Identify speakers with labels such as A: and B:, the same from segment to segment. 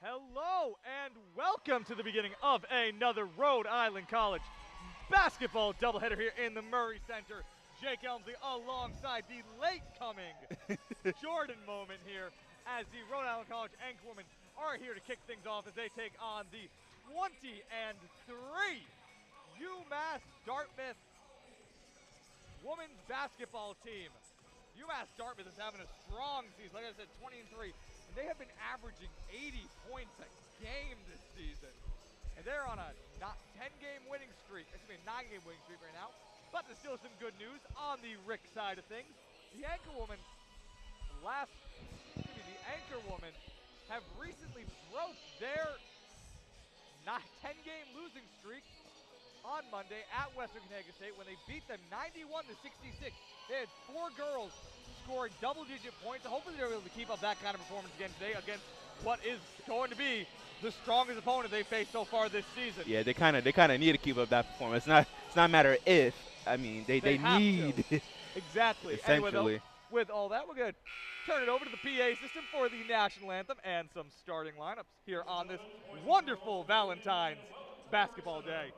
A: Hello and welcome to the beginning of another Rhode Island College basketball doubleheader here in the Murray Center. Jake Elmsley alongside the late coming Jordan moment here as the Rhode Island College Anchorwomen are here to kick things off as they take on the 20-3 UMASS Dartmouth women's basketball team. UMass Dartmouth is having a strong season, like I said, 20-3. And they have been averaging 80 points a game this season. And they're on a 10-game winning streak, excuse me, 9-game winning streak right now. But there's still some good news on the RIC side of things. The Anchorwomen have recently broke their 10-game losing streak on Monday at Western Connecticut State when they beat them 91-66. They had 4 girls scoring double-digit points. Hopefully they're able to keep up that kind of performance again today against what is going to be the strongest opponent they faced so far this season.
B: Yeah, they kind of need to keep up that performance. It's not a matter of if. I mean, they need
A: to. Exactly.
B: Essentially.
A: And with all that, we're going to turn it over to the PA system for the national anthem and some starting lineups here on this wonderful Valentine's basketball day.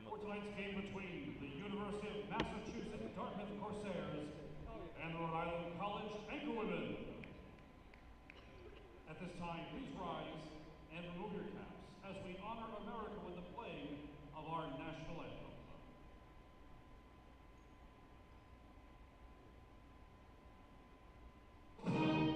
C: For tonight's game between the University of Massachusetts Dartmouth Corsairs and the Rhode Island College Anchorwomen. At this time, please rise and remove your caps as we honor America with the playing of our national anthem.
D: Thank you.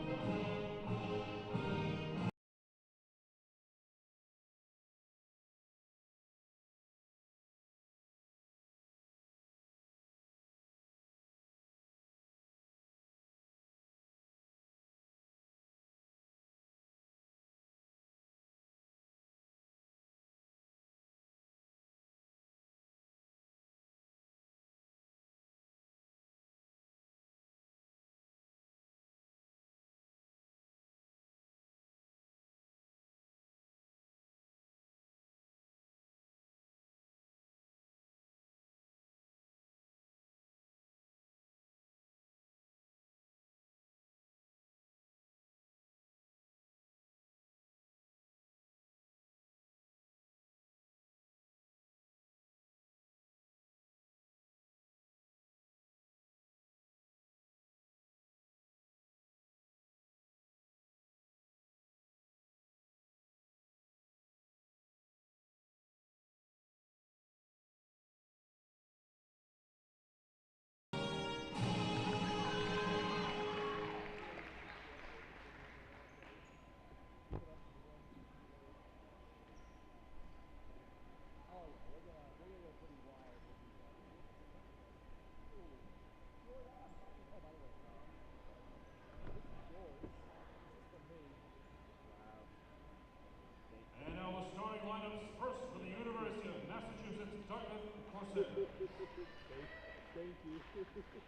D: I appreciate it.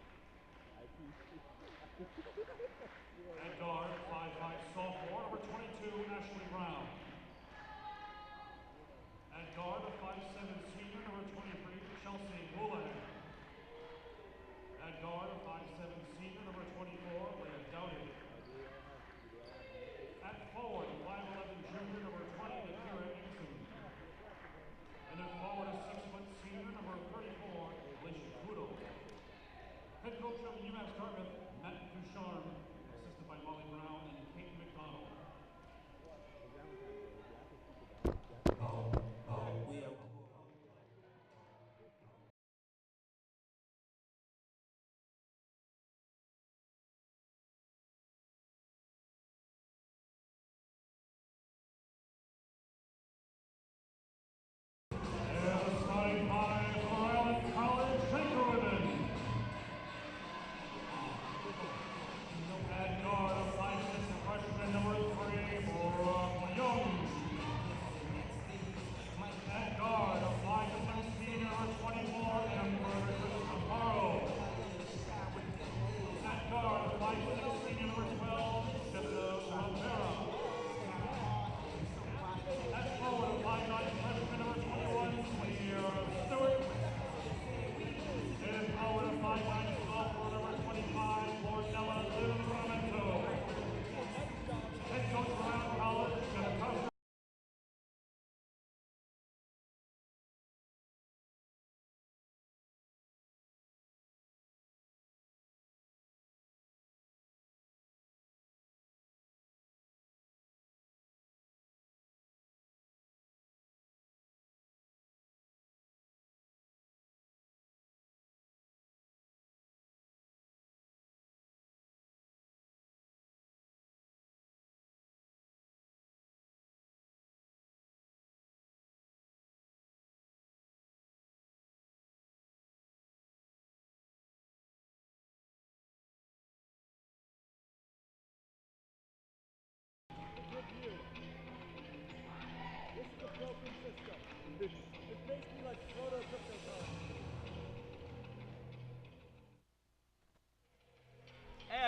C: At guard, 5'5" sophomore, number 22, Ashley Brown. At guard, a 5'7" senior, number 23, Chelsea Woolahan. At guard, a 5'7" senior, number 24, Leah Dowdy. At forward, a 5'11" junior, number 20, Akira Ingsoon. And at forward, a 6' senior, number 34, Alicia Kudo. Head coach of UMass Dartmouth, Matt Ducharme, assisted by Molly Brown and Kate McDonald.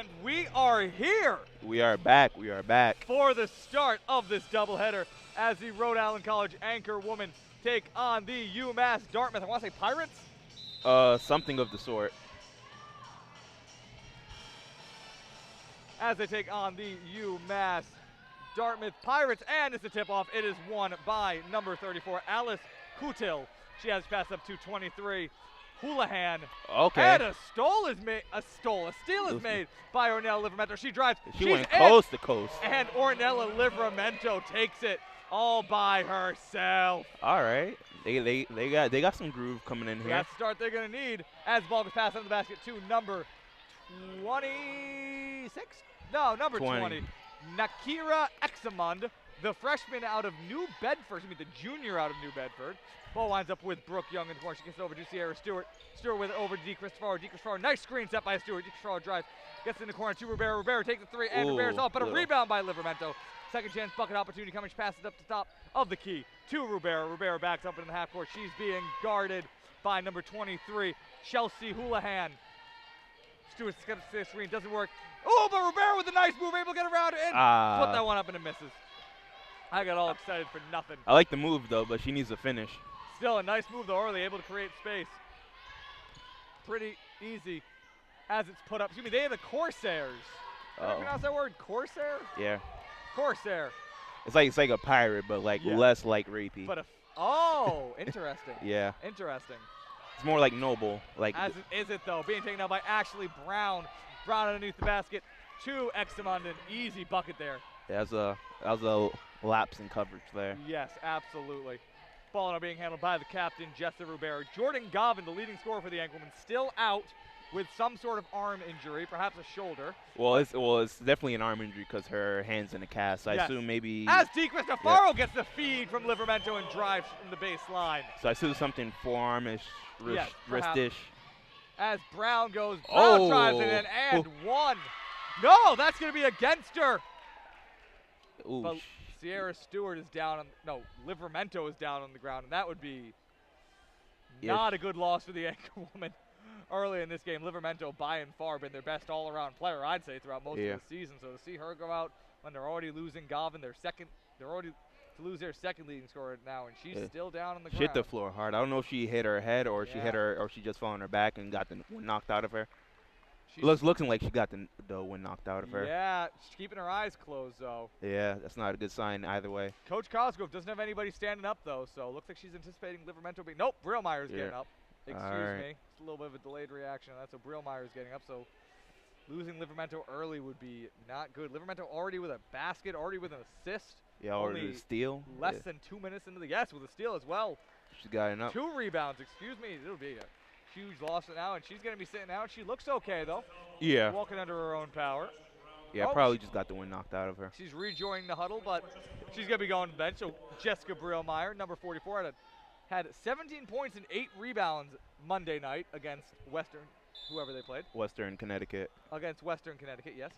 A: And we are here
B: We are back. We are back.
A: for the start of this doubleheader as the Rhode Island College anchor women take on the UMass Dartmouth. I want to say Pirates?
B: Something of the sort.
A: As they take on the UMass Dartmouth Pirates. And it's a tip-off. It is won by number 34, Alice Kutil. She has passed up to 23. Houlihan.
B: Okay.
A: And a steal is made by Ornella Livramento. She drives.
B: She
A: she's
B: went
A: in,
B: coast to coast.
A: And Ornella Livramento takes it all by herself.
B: All right. They got some groove coming in here.
A: That's the start they're going to need as the ball gets passed on the basket to number 26? No, number 20. Nakira Examund, the freshman out of New Bedford. The junior out of New Bedford. Ball winds up with Brooke Young in the corner. She gets it over to Sierra Stewart. Stewart with it over to DeCristofaro. DeCristofaro, nice screen set by Stewart. DeCristofaro drives, gets in the corner to Rivera. Rivera takes the three, and Rivera's off, but a rebound by Livramento. Second chance bucket opportunity coming. She passes it up to top of the key to Rivera. Rivera backs up in the half court. She's being guarded by number 23, Chelsea Houlihan. Stewart's got the screen, doesn't work. Oh, but Rivera with a nice move, able to get around it and put that one up and it misses. I got all excited for nothing.
B: I like the move though, but she needs to finish.
A: Still a nice move though, early, able to create space. Pretty easy as it's put up. Excuse me, they have the Corsairs. Can I pronounce that word? Corsair?
B: Yeah.
A: Corsair.
B: It's like a pirate, but like less like rapey.
A: But interesting.
B: Yeah.
A: Interesting.
B: It's more like noble. Like
A: As it is it though, being taken out by Ashley Brown. Brown underneath the basket to Examund, an easy bucket there.
B: that was a lapse in coverage there.
A: Yes, absolutely. Ball now being handled by the captain, Jessa Rubera. Jordan Govan, the leading scorer for the Anchormen, still out with some sort of arm injury, perhaps a shoulder.
B: Well, it's definitely an arm injury because her hand's in a cast. So I assume maybe.
A: As DeCristofaro gets the feed from Livramento and drives from the baseline.
B: So I assume something forearmish, wristish.
A: As Brown goes, Brown drives it in and one. No, that's going to be against her.
B: Ooh.
A: But Sierra Stewart is down Livramento is down on the ground, and that would be not a good loss for the anchor woman early in this game. Livramento by and far been their best all-around player, I'd say, throughout most of the season. So to see her go out when they're already losing Govan, they're already to lose their second leading scorer now, and she's still down on the ground.
B: She hit the floor hard. I don't know if she hit her head or she hit her, or she just fell on her back and got the wind knocked out of her. Looking like she got the wind knocked out of her.
A: Yeah, she's keeping her eyes closed, though.
B: Yeah, that's not a good sign either way.
A: Coach Cosgrove doesn't have anybody standing up, though, so looks like she's anticipating Livramento being. Nope, Brillmeyer's getting up. Excuse me. It's a little bit of a delayed reaction. That's what Brillmeyer's getting up, so losing Livramento early would be not good. Livramento already with a basket, already with an assist.
B: Yeah, already with a steal.
A: Less than 2 minutes into the with a steal as well.
B: She's got enough.
A: 2 rebounds, excuse me. It'll be a huge loss now, and she's going to be sitting out. She looks okay, though.
B: Yeah.
A: Walking under her own power.
B: Yeah, probably just got the wind knocked out of her.
A: She's rejoining the huddle, but she's going to be going to the bench. So Jessica Brillmeyer, number 44, had 17 points and 8 rebounds Monday night against Western, whoever they played.
B: Western Connecticut.
A: Against Western Connecticut, yes.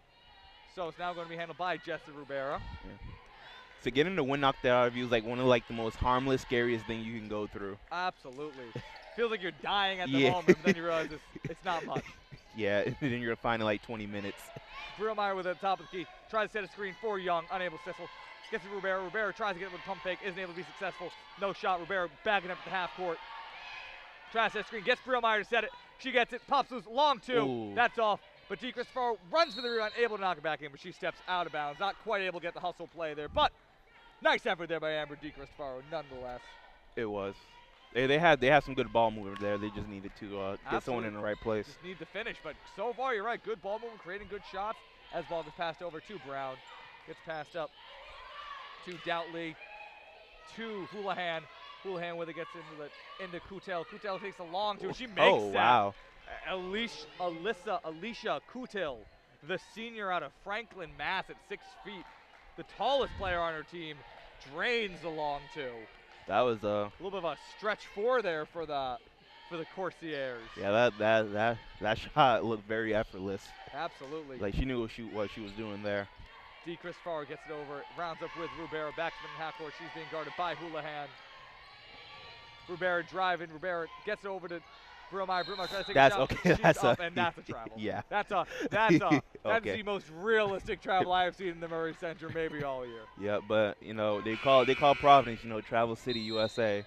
A: So it's now going to be handled by Jessa Rubera.
B: Yeah. So getting the wind knocked out of you is like one of the most harmless, scariest thing you can go through.
A: Absolutely. Feels like you're dying at the moment, but then you realize it's not much.
B: Yeah, and then you're finding like 20 minutes.
A: Brillmeyer with the top of the key. Tries to set a screen for Young, unable to successful. Gets to Rubera. Rubera tries to get it with a pump fake, isn't able to be successful. No shot. Rubera backing up at the half court. Tries to set a screen, gets Brillmeyer to set it. She gets it, pops loose, long two.
B: Ooh.
A: That's off. But DeCristofaro runs for the rebound, able to knock it back in, but she steps out of bounds. Not quite able to get the hustle play there, but nice effort there by Amber DeCristofaro, nonetheless.
B: It was. They had some good ball movement there. They just needed to get someone in the right place.
A: Just need to finish, but so far you're right. Good ball movement, creating good shots. As ball gets passed over to Brown, gets passed up to Doughtley, to Houlihan. Houlihan with it gets into Kutil. Kutil takes a long two. She makes that.
B: Oh wow!
A: Alicia Kutil, the senior out of Franklin, Mass, at 6 feet, the tallest player on her team, drains the long two.
B: That was
A: a little bit of a stretch 4 there for the Corsairs.
B: Yeah, that shot looked very effortless.
A: Absolutely.
B: Like she knew what she was doing there.
A: DeCristofaro gets it over, rounds up with Rubera, back to the half court. She's being guarded by Houlihan. Rubera driving. Rubera gets it over to Brummeyer tries to take
B: That's
A: it down.
B: okay.
A: She's
B: That's
A: up,
B: a
A: and that's a travel.
B: yeah.
A: That's
B: Okay.
A: the most realistic travel I have seen in the Murray Center maybe all year.
B: Yeah, but you know they call Providence, you know, Travel City, USA.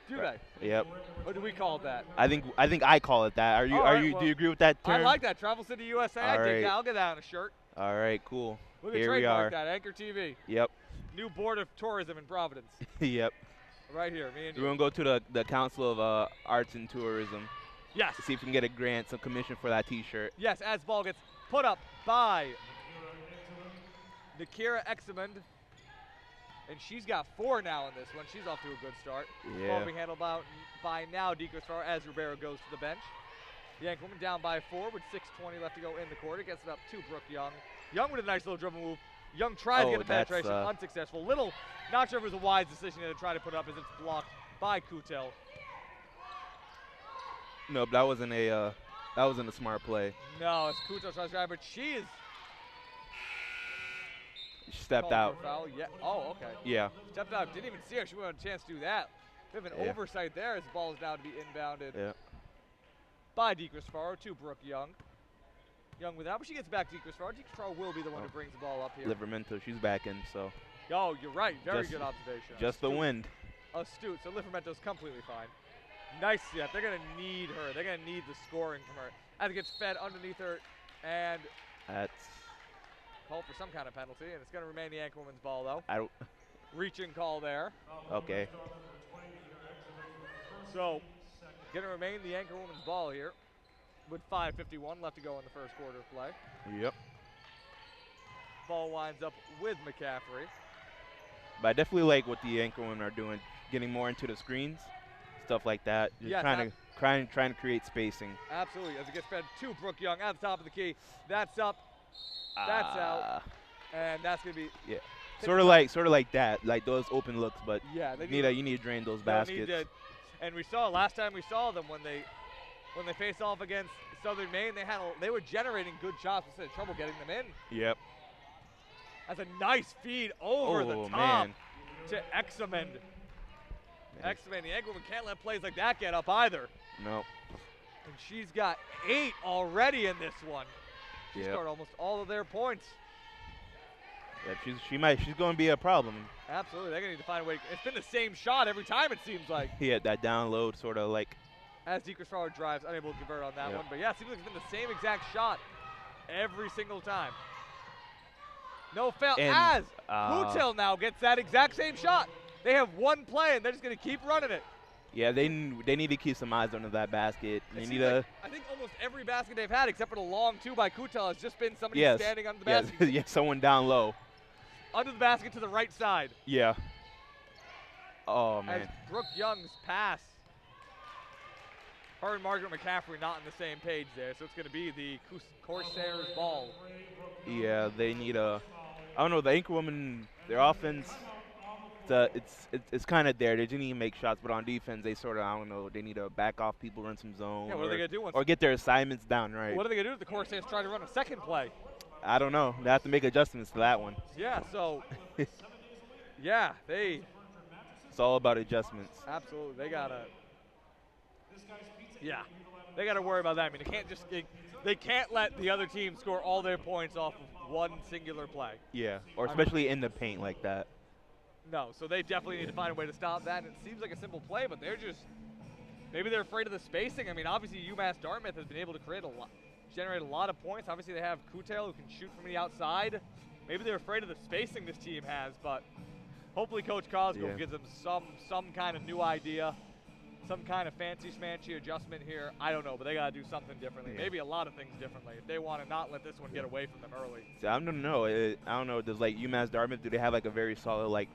A: Do they?
B: Yep.
A: Or do we call it that?
B: I think I call it that. Are you
A: All right,
B: do
A: well,
B: you agree with that term?
A: I like that. Travel City USA. I
B: All
A: dig
B: right.
A: that. I'll get that on a shirt.
B: All right, cool.
A: Look at
B: Here we
A: trademark
B: are.
A: that. Anchor TV.
B: Yep.
A: New Board of Tourism in Providence.
B: Yep.
A: Right here, me and
B: We're
A: you.
B: gonna go to the Council of Arts and Tourism.
A: Yes.
B: See if we can get a grant, some commission for that T-shirt.
A: Yes, as ball gets put up by Nakira Examond. And she's got 4 now in this one. She's off to a good start.
B: Yeah.
A: Ball being handled by now Deacon Farrar as Ribeiro goes to the bench. The Yank woman down by 4 with 6:20 left to go in the quarter. Gets it up to Brooke Young. Young with a nice little dribble move. Young tries to get the penetration, unsuccessful. Little, not sure if it was a wise decision to try to put up as it's blocked by Kutel.
B: No, but that wasn't a smart play.
A: No, it's Kutel tries to grab, but she is
B: She stepped
A: called
B: out.
A: for a foul. Yeah. Oh, okay.
B: Yeah.
A: Stepped out. Didn't even see her. She wouldn't have a chance to do that. Bit of an
B: Yeah.
A: oversight there as the ball is now to be inbounded
B: Yeah.
A: by Deacon Farrar to Brooke Young. Young without, but she gets back to Deacon Farrar. Deacon Farrar will be the one who brings the ball up here.
B: Livermento, she's back in, so
A: Oh, you're right. Very
B: Just-
A: good observation.
B: just the
A: Astute.
B: wind.
A: Astute. So Livermento's completely fine. Nice step. They're going to need her. They're going to need the scoring from her. As it gets fed underneath her and
B: That's
A: called for some kind of penalty, and it's going to remain the Yank women's ball, though.
B: I don't.
A: Reaching call there.
B: Okay.
A: So, going to remain the Anchor women's ball here with 5:51 left to go in the first quarter of play.
B: Yep.
A: Ball winds up with McCaffrey.
B: But I definitely like what the anchor women are doing, getting more into the screens, stuff like that. Just
A: Yes,
B: trying to create spacing.
A: Absolutely. As it gets fed to Brooke Young at the top of the key. That's up. That's out. And that's going to be.
B: Yeah. Sort of like that, like those open looks, but
A: Yeah, they
B: you need to drain those
A: they'll
B: baskets.
A: need to- and we saw last time we saw them when they faced off against Southern Maine, they were generating good shots. We had trouble getting them in.
B: Yep.
A: That's a nice feed over the
B: Oh,
A: top
B: man.
A: to Examond. Examond, the Egg woman can't let plays like that get up either.
B: No.
A: And she's got 8 already in this one. She
B: Yep.
A: scored almost all of their points.
B: Yep. She's going to be a problem.
A: Absolutely, they're gonna need to find a way. It's been the same shot every time it seems like.
B: Yeah, that download sort of like.
A: As Deacon Farrar drives, unable to convert on that
B: Yep.
A: one. But yeah, it seems like it's been the same exact shot every single time. No fail.
B: And,
A: As Kutel now gets that exact same shot. They have one play and they're just gonna keep running it.
B: Yeah, they need to keep some eyes under that basket. They
A: It
B: need
A: seems
B: to.
A: like I think almost every basket they've had, except for the long 2 by Kutel, has just been somebody
B: Yes.
A: standing under the
B: Yes.
A: basket.
B: Yeah, someone down low.
A: Under the basket to the right side.
B: Yeah. Oh
A: As
B: man.
A: Brooke Young's pass. Her and Margaret McCaffrey not on the same page there, so it's going to be the Corsairs ball.
B: Yeah, they need a. I don't know. The anchor woman, their offense, it's kind of there. They didn't even make shots, but on defense, they sort of, I don't know. They need to back off people, run some zone.
A: Yeah, what are they going to do?
B: Or get their assignments down right.
A: What are they going to do if the Corsairs try to run a second play?
B: I don't know. They have to make adjustments to that one.
A: Yeah, so, yeah, they
B: It's all about adjustments.
A: absolutely, they got to, yeah, they got to worry about that. I mean, they can't let the other team score all their points off of one singular play.
B: Yeah. Or especially in the paint like that.
A: No, so they definitely need to find a way to stop that. And it seems like a simple play, but maybe they're afraid of the spacing. I mean, obviously UMass Dartmouth has been able to generate a lot of points. Obviously they have Kutel who can shoot from the outside. Maybe they're afraid of the spacing this team has, but hopefully Coach Cosgrove gives them some kind of new idea, some kind of fancy-schmancy adjustment here. I don't know, but they got to do something differently.
B: Yeah.
A: Maybe a lot of things differently if they want to not let this one get away from them early.
B: So I don't know. I don't know. Does like UMass Dartmouth, do they have like a very solid like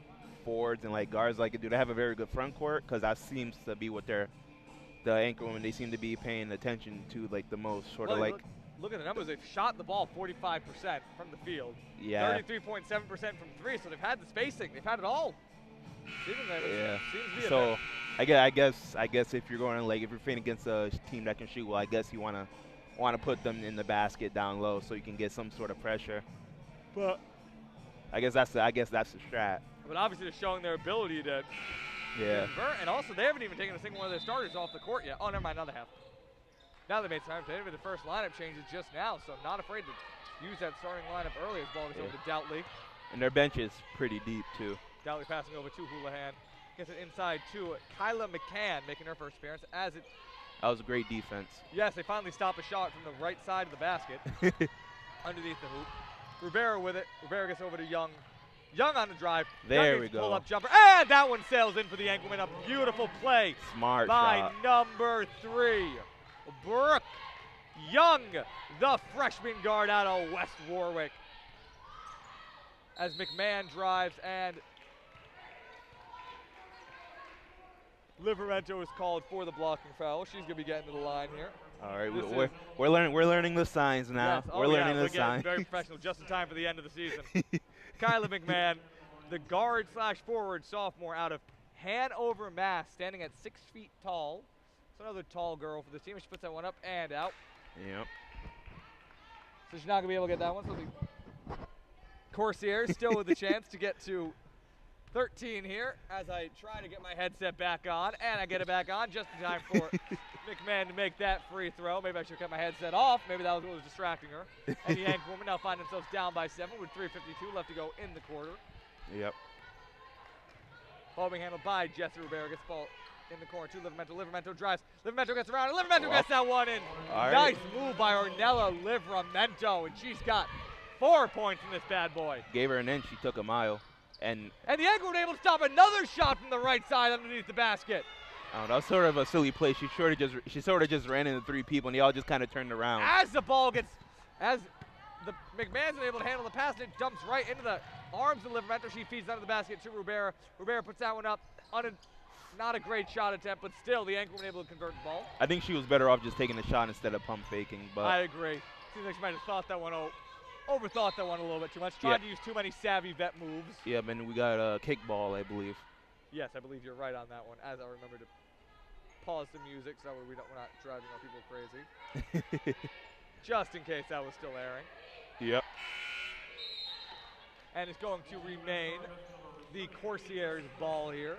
B: forwards and like guards? Like, do they have a very good front court? Because that seems to be what the anchor women, they seem to be paying attention to like the most. Sort of like.
A: Look at the numbers. They've shot the ball 45% from the field.
B: Yeah.
A: 33.7% from 3, so they've had the spacing. They've had it all.
B: Yeah.
A: Seems to be
B: So I guess if you're going like if you're playing against a team that can shoot well, I guess you wanna put them in the basket down low so you can get some sort of pressure.
A: But
B: I guess that's the strat.
A: But obviously they're showing their ability to
B: Yeah.
A: convert, and also they haven't even taken a single one of their starters off the court yet. Oh, never mind, another half. Now they made time. They made the first lineup changes just now, so I'm not afraid to use that starting lineup early as ball gets over to Doutley.
B: And their bench is pretty deep, too.
A: Doutley passing over to Houlihan. Gets it inside to Kyla McCann, making her first appearance. That
B: was a great defense.
A: Yes, they finally stop a shot from the right side of the basket. Underneath the hoop. Rivera with it. Rivera gets over to Young. Young on the drive.
B: There
A: Young
B: we go.
A: Pull-up jumper. And that one sails in for the Engelman. A beautiful play
B: Smart
A: by
B: shot.
A: number 3. Brooke Young, the freshman guard out of West Warwick. As McMahon drives and Livermento is called for the blocking foul. She's gonna be getting to the line here.
B: All right, we're learning the signs now.
A: Yes.
B: We're learning the signs.
A: Very professional, just in time for the end of the season. Kyla McMahon, the guard/forward sophomore out of Hanover, Mass, standing at 6 feet tall. So another tall girl for this team. She puts that one up and out.
B: Yep.
A: So she's not gonna be able to get that one. So the Corsairs still with a chance to get to 13 here as I try to get my headset back on, and I get it back on just in time for McMahon to make that free throw. Maybe I should cut my headset off. Maybe that was what was distracting her. And the Yank women now find themselves down by 7 with 3:52 left to go in the quarter.
B: Yep.
A: Ball being handled by Jesse Rivera. Gets the ball in the corner to Livermento. Livermento drives. Livermento gets around, and Livermento gets that one in. Nice move by Ornella Livermento, and she's got 4 points in this bad boy.
B: Gave her an inch. She took a mile. And
A: the Yankees were able to stop another shot from the right side underneath the basket.
B: Oh, that was sort of a silly play. She sort of just ran into 3 people, and they all just kind of turned around.
A: As the ball gets, as the McMahon's able to handle the pass, and it dumps right into the arms of Livermento. She feeds under the basket to Rivera. Rivera puts that one up. Not a great shot attempt, but still the Yankees were able to convert the ball.
B: I think she was better off just taking the shot instead of pump faking. But
A: I agree. Seems like she might have thought that one overthought that one a little bit too much. Tried to use too many savvy vet moves.
B: Yeah, and we got a kickball, I believe.
A: Yes, I believe you're right on that one. As I remember to pause the music so that way we're not driving our people crazy. Just in case that was still airing.
B: Yep.
A: And it's going to remain the Corsairs ball here.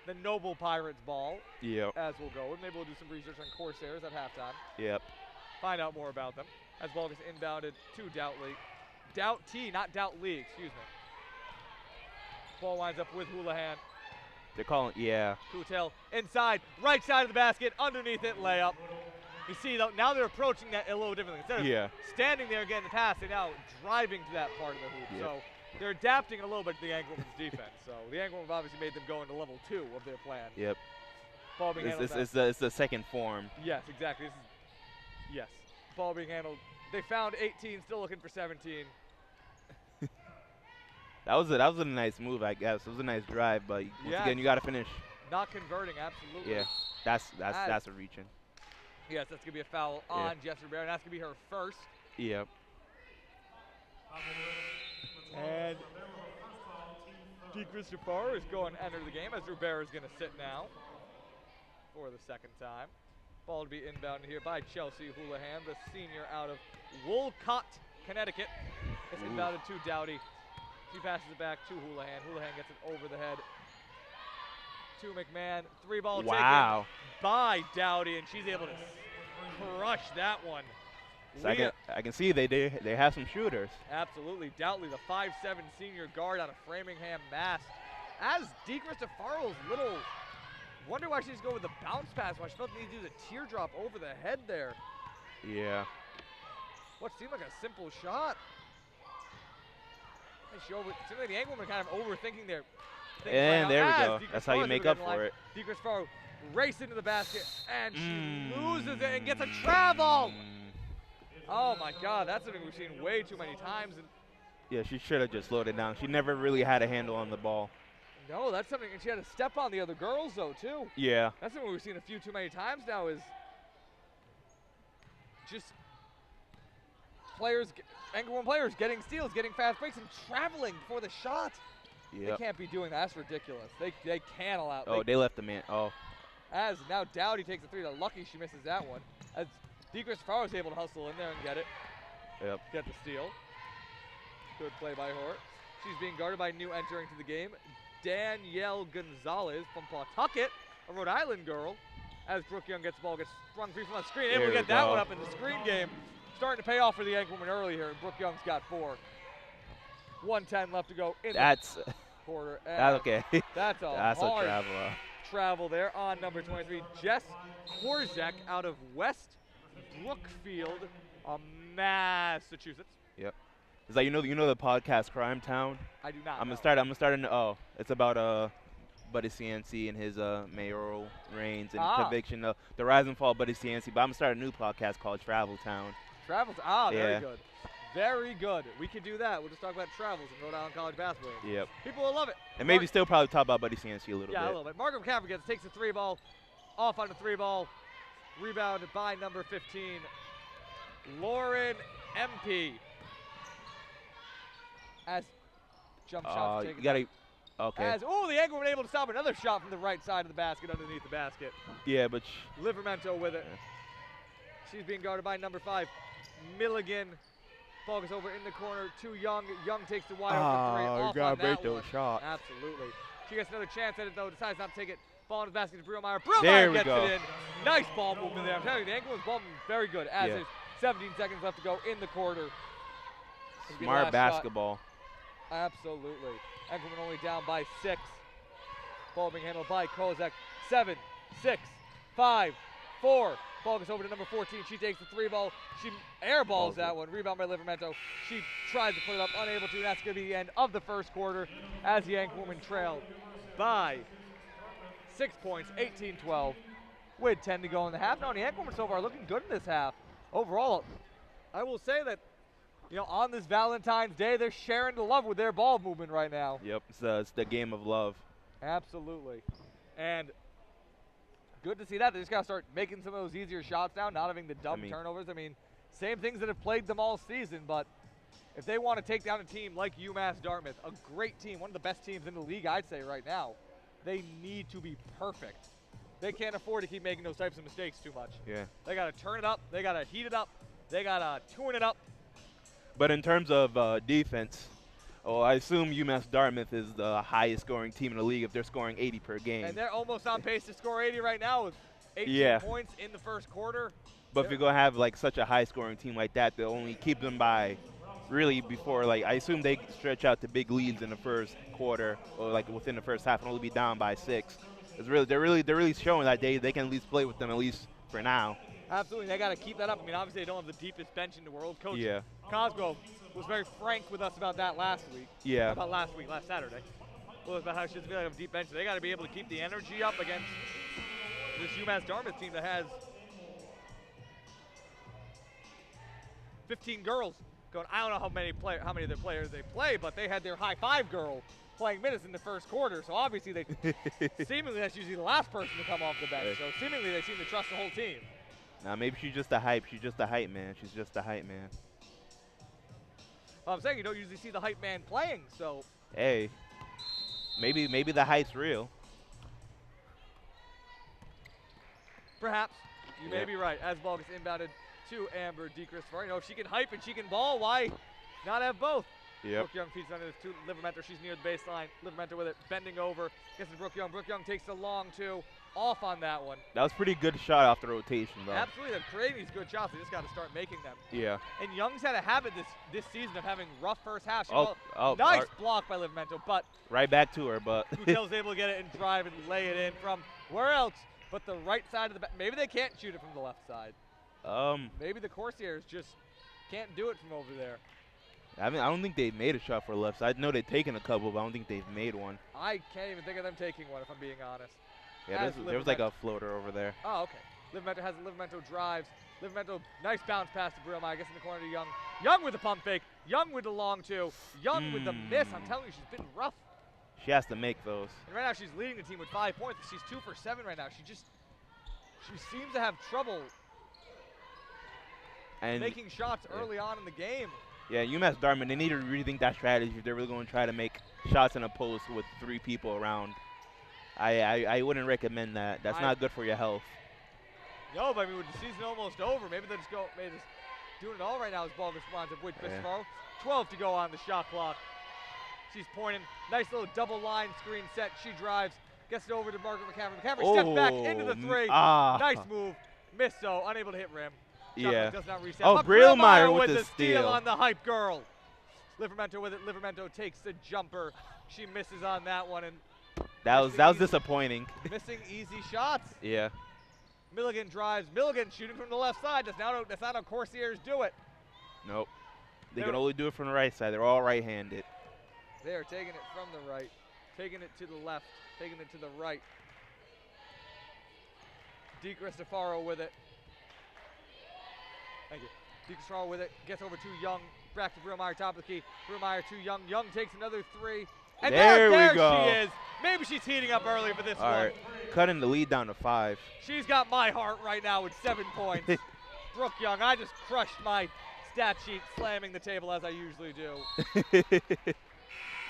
A: The Noble Pirates ball.
B: Yep.
A: As we'll go. And maybe we'll do some research on Corsairs at halftime.
B: Yep.
A: Find out more about them. As ball gets inbounded to Doutley. Doughty, not Doutley, excuse me. Ball winds up with Houlihan.
B: They're calling, yeah.
A: Coutel inside, right side of the basket, underneath it, layup. You see, though, now they're approaching that a little differently. Instead of standing there getting the pass, they're now driving to that part of the hoop. So they're adapting a little bit to the Angleman's defense. So the Angleman obviously made them go into level 2 of their plan.
B: Yep.
A: Ball being handled.
B: It's the second form.
A: Yes, exactly. Yes. Ball being handled. They found 18, still looking for 17.
B: That was a nice move, I guess. It was a nice drive, but once again, you got to finish.
A: Not converting, absolutely.
B: Yeah, that's a reaching.
A: Yes, that's gonna be a foul on Jess Rivera. And that's gonna be her first.
B: Yep.
A: And DeCristofaro is going to enter the game as Rivera is gonna sit now for the second time. Ball to be inbounded here by Chelsea Houlihan, the senior out of Wolcott, Connecticut. It's inbounded to Doughty. She passes it back to Houlihan. Houlihan gets it over the head to McMahon. 3-ball taken by Doughty, and she's able to crush that one.
B: So I can see they have some shooters.
A: Absolutely. Doughty, the 5'7" senior guard out of Framingham, Mass. As DeCristofaro's little, wonder why she's going with the bounce pass. Why she felt the need to do the teardrop over the head there.
B: Yeah.
A: What seemed like a simple shot. It seemed like the Angleman kind of overthinking their things.
B: And there we go. That's how you make up for it.
A: DeCristofaro races into the basket, and she loses it and gets a travel. Oh my God, that's something we've seen way too many times.
B: Yeah, she should have just slowed it down. She never really had a handle on the ball.
A: No, that's something, and she had to step on the other girls though too.
B: Yeah.
A: That's something we've seen a few too many times now is just Angleman players getting steals, getting fast breaks, and traveling before the shot.
B: Yep.
A: They can't be doing that. That's ridiculous. They can't allow.
B: Oh, they left the man. Oh.
A: As now Doughty takes the 3. Lucky she misses that one. As DeCristofaro is able to hustle in there and get it.
B: Yep.
A: Get the steal. Good play by her. She's being guarded by new entering to the game, Danielle Gonzalez from Pawtucket, a Rhode Island girl. as Brooke Young gets the ball, gets sprung free from the screen.
B: There
A: Able to
B: we
A: get that
B: go.
A: one up in the screen game. Starting to pay off for the Anchorman early here, and Brooke Young's got 4. 1:10 left to go in
B: That's
A: the quarter. And
B: that's okay.
A: That's a
B: That's a
A: hard
B: travel.
A: travel there on number 23, Jess Korzek out of West Brookfield, Massachusetts.
B: Yep. It's like you know the podcast Crime Town.
A: I do not.
B: I'm
A: know.
B: gonna start. It's about Buddy CNC and his mayoral reigns and conviction, the rise and fall of Buddy CNC. But I'm gonna start a new podcast called Travel Town.
A: Travels. Very good. Very good. We can do that. We'll just talk about travels in Rhode Island college basketball.
B: Yep.
A: People will love it.
B: And maybe still probably talk about Buddy CNC a little bit.
A: Yeah, a little bit. Margaret McCaffrey takes the 3 ball, off on the 3 ball, rebounded by number 15, Lauren MP. As jump shots taken.
B: You gotta. Okay.
A: As the Anchorman able to stop another shot from the right side of the basket underneath the basket.
B: Yeah, but.
A: Livermento with it. She's being guarded by number 5, Milligan. Ball goes over in the corner to Young. Young takes the wide open 3. Off on that one.
B: shot.
A: Absolutely. She gets another chance at it though. Decides not to take it. Ball in the basket to Briomeyer.
B: There
A: Briomeyer
B: we
A: gets
B: go.
A: it in. Nice ball movement there. I'm telling you, the Anchorman's ball movement is very good. As is 17 seconds left to go in the quarter.
B: Smart basketball.
A: Absolutely. Anchorman only down by 6. Ball being handled by Kozak. 7, 6, 5, 4. Ball goes over to number 14. She takes the 3 ball. She airballs that one. Rebound by Livermento. She tries to put it up, unable to. That's going to be the end of the first quarter as the Anchorman trail by 6 points, 18-12, with 10 to go in the half. Now, the Anchorman so far looking good in this half. Overall, I will say that, on this Valentine's Day, they're sharing the love with their ball movement right now.
B: Yep, it's the game of love.
A: Absolutely. And good to see that. They just got to start making some of those easier shots now, not having the dumb turnovers. Same things that have plagued them all season, but if they want to take down a team like UMass Dartmouth, a great team, one of the best teams in the league, I'd say right now, they need to be perfect. They can't afford to keep making those types of mistakes too much.
B: Yeah.
A: They got to turn it up. They got to heat it up. They got to tune it up.
B: But in terms of defense, I assume UMass Dartmouth is the highest scoring team in the league if they're scoring 80 per game.
A: And they're almost on pace to score 80 right now with 18 points in the first quarter.
B: But if you're going to have such a high scoring team like that, they'll only keep them by really before, I assume they stretch out to big leads in the first quarter or within the first half and only be down by 6. They're really showing that they can at least play with them at least for now.
A: Absolutely, they got to keep that up. Obviously they don't have the deepest bench in the world. Coach Cosgrove was very frank with us about that last week.
B: Yeah.
A: Last Saturday. Well, about how she doesn't have a deep bench. They got to be able to keep the energy up against this UMass Dartmouth team that has 15 girls going. I don't know how many of their players they play, but they had their high 5 girl playing minutes in the first quarter. So obviously they seemingly that's usually the last person to come off the bench. So seemingly they seem to trust the whole team.
B: Nah, maybe she's just a hype. She's just a hype man. She's just a hype man.
A: Well, I'm saying you don't usually see the hype man playing, so.
B: Hey, maybe the hype's real.
A: Perhaps. You may be right. As ball gets inbounded to Amber DeChristopher. If she can hype and she can ball, why not have both?
B: Yep.
A: Brooke Young feeds under this to Livermento. She's near the baseline. Livermento with it, bending over. Gets to Brooke Young. Brooke Young takes the long 2. Off on that one.
B: That was pretty good shot off the rotation, though.
A: Absolutely. They're creating these good shots. They just got to start making them.
B: Yeah.
A: And Young's had a habit this season of having rough first half.
B: Nice
A: block by Livermento, but
B: right back to her, but
A: Gutell's able to get it and drive and lay it in from where else but the right side of the back. Maybe they can't shoot it from the left side. Maybe the Corsairs just can't do it from over there.
B: I don't think they've made a shot for left side. I know they've taken a couple, but I don't think they've made one.
A: I can't even think of them taking one, if I'm being honest.
B: Yeah, there was a floater over there.
A: Oh, okay. Livermento drives. Livermento, nice bounce pass to Briomeyer. Gets in the corner to Young. Young with the pump fake. Young with the long 2. Young with the miss. I'm telling you, she's been rough.
B: She has to make those.
A: And right now she's leading the team with 5 points. She's 2 for 7 right now. She seems to have trouble making shots early on in the game.
B: Yeah, UMass Dartmouth, they need to rethink that strategy if they're really going to try to make shots in a post with 3 people around. I wouldn't recommend that. That's not good for your health.
A: No, but with the season almost over, maybe they're just doing it all right now as ball responds up with Christopher. 12 to go on the shot clock. She's pointing. Nice little double line screen set. She drives, Gets it over to Margaret McCaffrey. McCaffrey steps back into the three. Nice move. Missed, though. Unable to hit rim.
B: Yeah.
A: Does not reset.
B: Oh,
A: But
B: Brillmeyer
A: with
B: with
A: the
B: the
A: steal
B: steal.
A: on the hype girl. Livermento with it. Livermento takes the jumper. She misses on that one. And
B: That was disappointing.
A: missing easy shots.
B: Yeah.
A: Milligan drives. Milligan shooting from the left side. That's not how Corsairs do it.
B: Nope. They
A: They're-
B: can only do it from the right side. They're all right-handed.
A: They are taking it from the right, taking it to the left, taking it to the right. DiCristofaro with it. Thank you. DiCristofaro with it. Gets over to Young. Back to Brillmeyer, top of the key. Brillmeyer to Young. Young takes another three. And
B: There we
A: there
B: go.
A: she is. Maybe she's heating up early for this
B: All
A: one.
B: right. Cutting the lead down to 5.
A: She's got my heart right now with 7 points. Brooke Young, I just crushed my stat sheet, slamming the table as I usually do.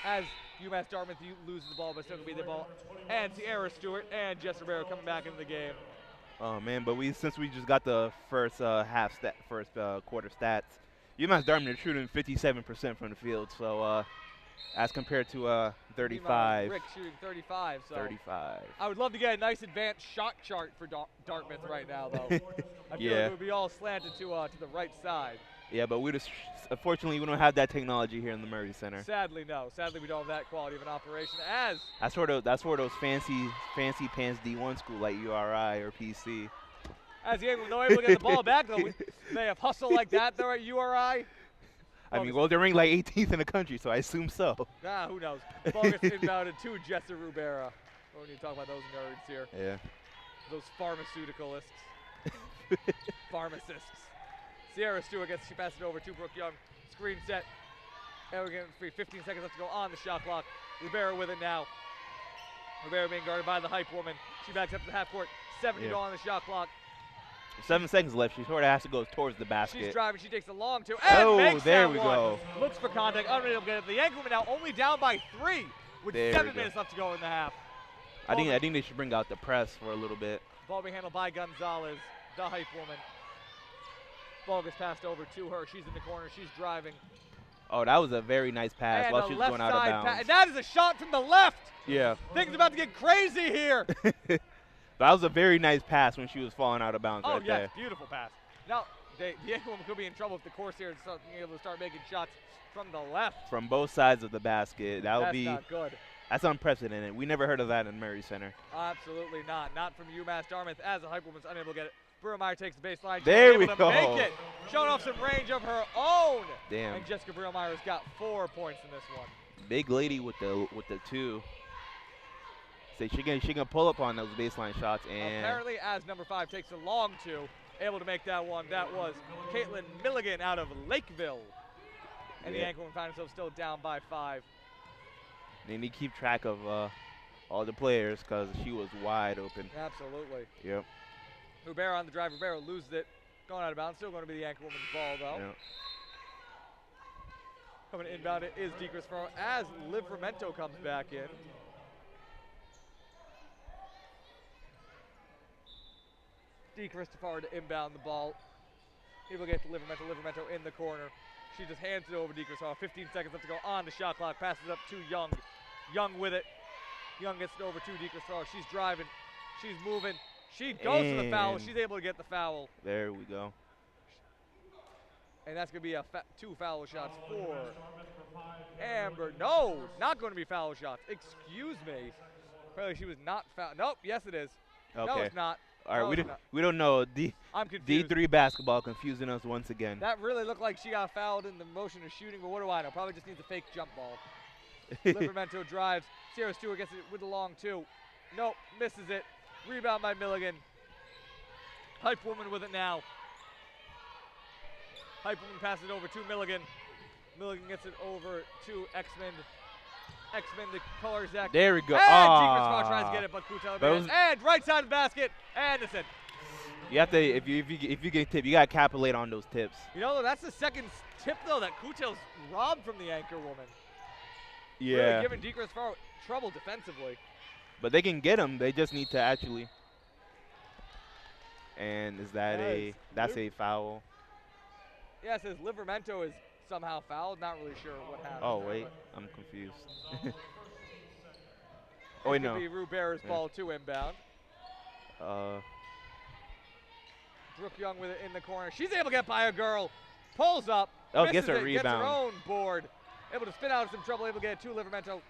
A: As UMass Dartmouth loses the ball, but still going to be the ball. And Sierra Stewart and Jess Ribeiro coming back into the game.
B: Oh man, but since we just got the first quarter stats, UMass Dartmouth is shooting 57% from the field. So as compared to 35.
A: Rick shooting 35. So
B: 35.
A: I would love to get a nice advanced shot chart for Dartmouth right now, though. I feel
B: Yeah.
A: like it would be all slanted to the right side.
B: Yeah, but unfortunately we don't have that technology here in the Murray Center.
A: Sadly, no. Sadly, we don't have that quality of an operation. As
B: That's where those fancy pants D1 school like URI or PC.
A: As the England, no able to get the ball back, though. They have hustle like that, though, at URI.
B: I mean, well, they're ranked like 18th in the country, so I assume so.
A: Who knows? The ball gets inbounded to Jessa Rubera. We don't need to talk about those nerds here.
B: Yeah.
A: Those pharmaceuticalists. Pharmacists. Sierra Stewart she passes it over to Brooke Young. Screen set. And we're getting free. 15 seconds left to go on the shot clock. Rubera with it now. Rubera being guarded by the hype woman. She backs up to the half court. 7 to go on the shot clock.
B: 7 seconds left. She sort of has to go towards the basket.
A: She's driving. She takes a long two. And makes
B: there
A: that
B: we
A: one.
B: go.
A: Looks for contact. Unable to get it. The Yankeewomen now only down by 3 with
B: There
A: 7
B: we go.
A: minutes left to go in the half.
B: I think they should bring out the press for a little bit.
A: Ball being handled by Gonzalez, the hype woman. Ball gets passed over to her. She's in the corner. She's driving.
B: Oh, that was a very nice pass
A: And
B: while
A: a
B: she was
A: left
B: going out of
A: side
B: bounds.
A: and that is a shot from the left.
B: Yeah.
A: Things about to get crazy here.
B: That was a very nice pass when she was falling out of bounds
A: Oh,
B: right
A: yes,
B: there.
A: beautiful pass. Now, the Yankeewomen could be in trouble if the Corsairs are able to start making shots from the left.
B: From both sides of the basket. That would
A: That's
B: be
A: not good.
B: That's unprecedented. We never heard of that in Murray Center.
A: Absolutely not. Not from UMass Dartmouth as the hype woman's unable to get it. Brillmeyer takes the baseline.
B: There
A: She's
B: we
A: able to
B: go.
A: make it. Showing off some range of her own.
B: Damn.
A: And Jessica Brillmeyer's got 4 points in this one.
B: Big lady with the 2. So she can pull up on those baseline shots and
A: Apparently, as number 5 takes a long 2, able to make that one. That was Caitlin Milligan out of Lakeville. And the Yankeewomen find themselves still down by 5.
B: they need to keep track of all the players because she was wide open.
A: Absolutely.
B: Yep.
A: Rubera on the drive. Rubera loses it. Going out of bounds. Still going to be the Yankeewomen's ball, though.
B: Yep.
A: Coming inbound it is DiCristofaro as Livermento comes back in. DiCristofaro to inbound the ball. People get to Livermento. Livermento in the corner. She just hands it over to DiCristofaro. 15 seconds left to go on the shot clock. Passes up to Young. Young with it. Young gets it over to DiCristofaro. She's driving. She's moving. She goes to the foul.
B: And
A: She's able to get the foul.
B: There we go.
A: And that's going to be 2 foul shots for Amber. No, not going to be foul shots. Excuse me. Apparently she was not foul. Nope, yes it is.
B: Okay.
A: No, it's not.
B: All right,
A: No, it's not.
B: we don't know.
A: I'm confused.
B: D3 basketball confusing us once again.
A: That really looked like she got fouled in the motion of shooting, but what do I know? Probably just needs a fake jump ball. Livermento drives. Sierra Stewart gets it with a long 2. Nope, misses it. Rebound by Milligan. Hype woman with it now. Hype woman passes it over to Milligan. Milligan gets it over to X-Men. X-Men to Kolarczak.
B: There we go.
A: And DiCristofaro tries to get it, but Kutel and right side of the basket. And it's in.
B: You have to if you get tip, you gotta calculate on those tips.
A: You know, that's the second tip though that Kutel's robbed from the anchor woman.
B: Yeah.
A: Really giving DiCristofaro trouble defensively.
B: But they can get them. They just need to actually. And is that that's a foul?
A: Yeah, it says Livermento is somehow fouled. Not really sure what happened.
B: Oh
A: there,
B: wait,
A: but
B: I'm confused. Oh, wait,
A: It could
B: no.
A: be Rubera's
B: Yeah.
A: ball to inbound.
B: Uh,
A: Brooke Young with it in the corner. She's able to get by a girl. Pulls up.
B: Oh,
A: misses
B: gets a
A: it, Gets her
B: rebound.
A: own board. Able to spin out of some trouble. Able to get it to Livermento.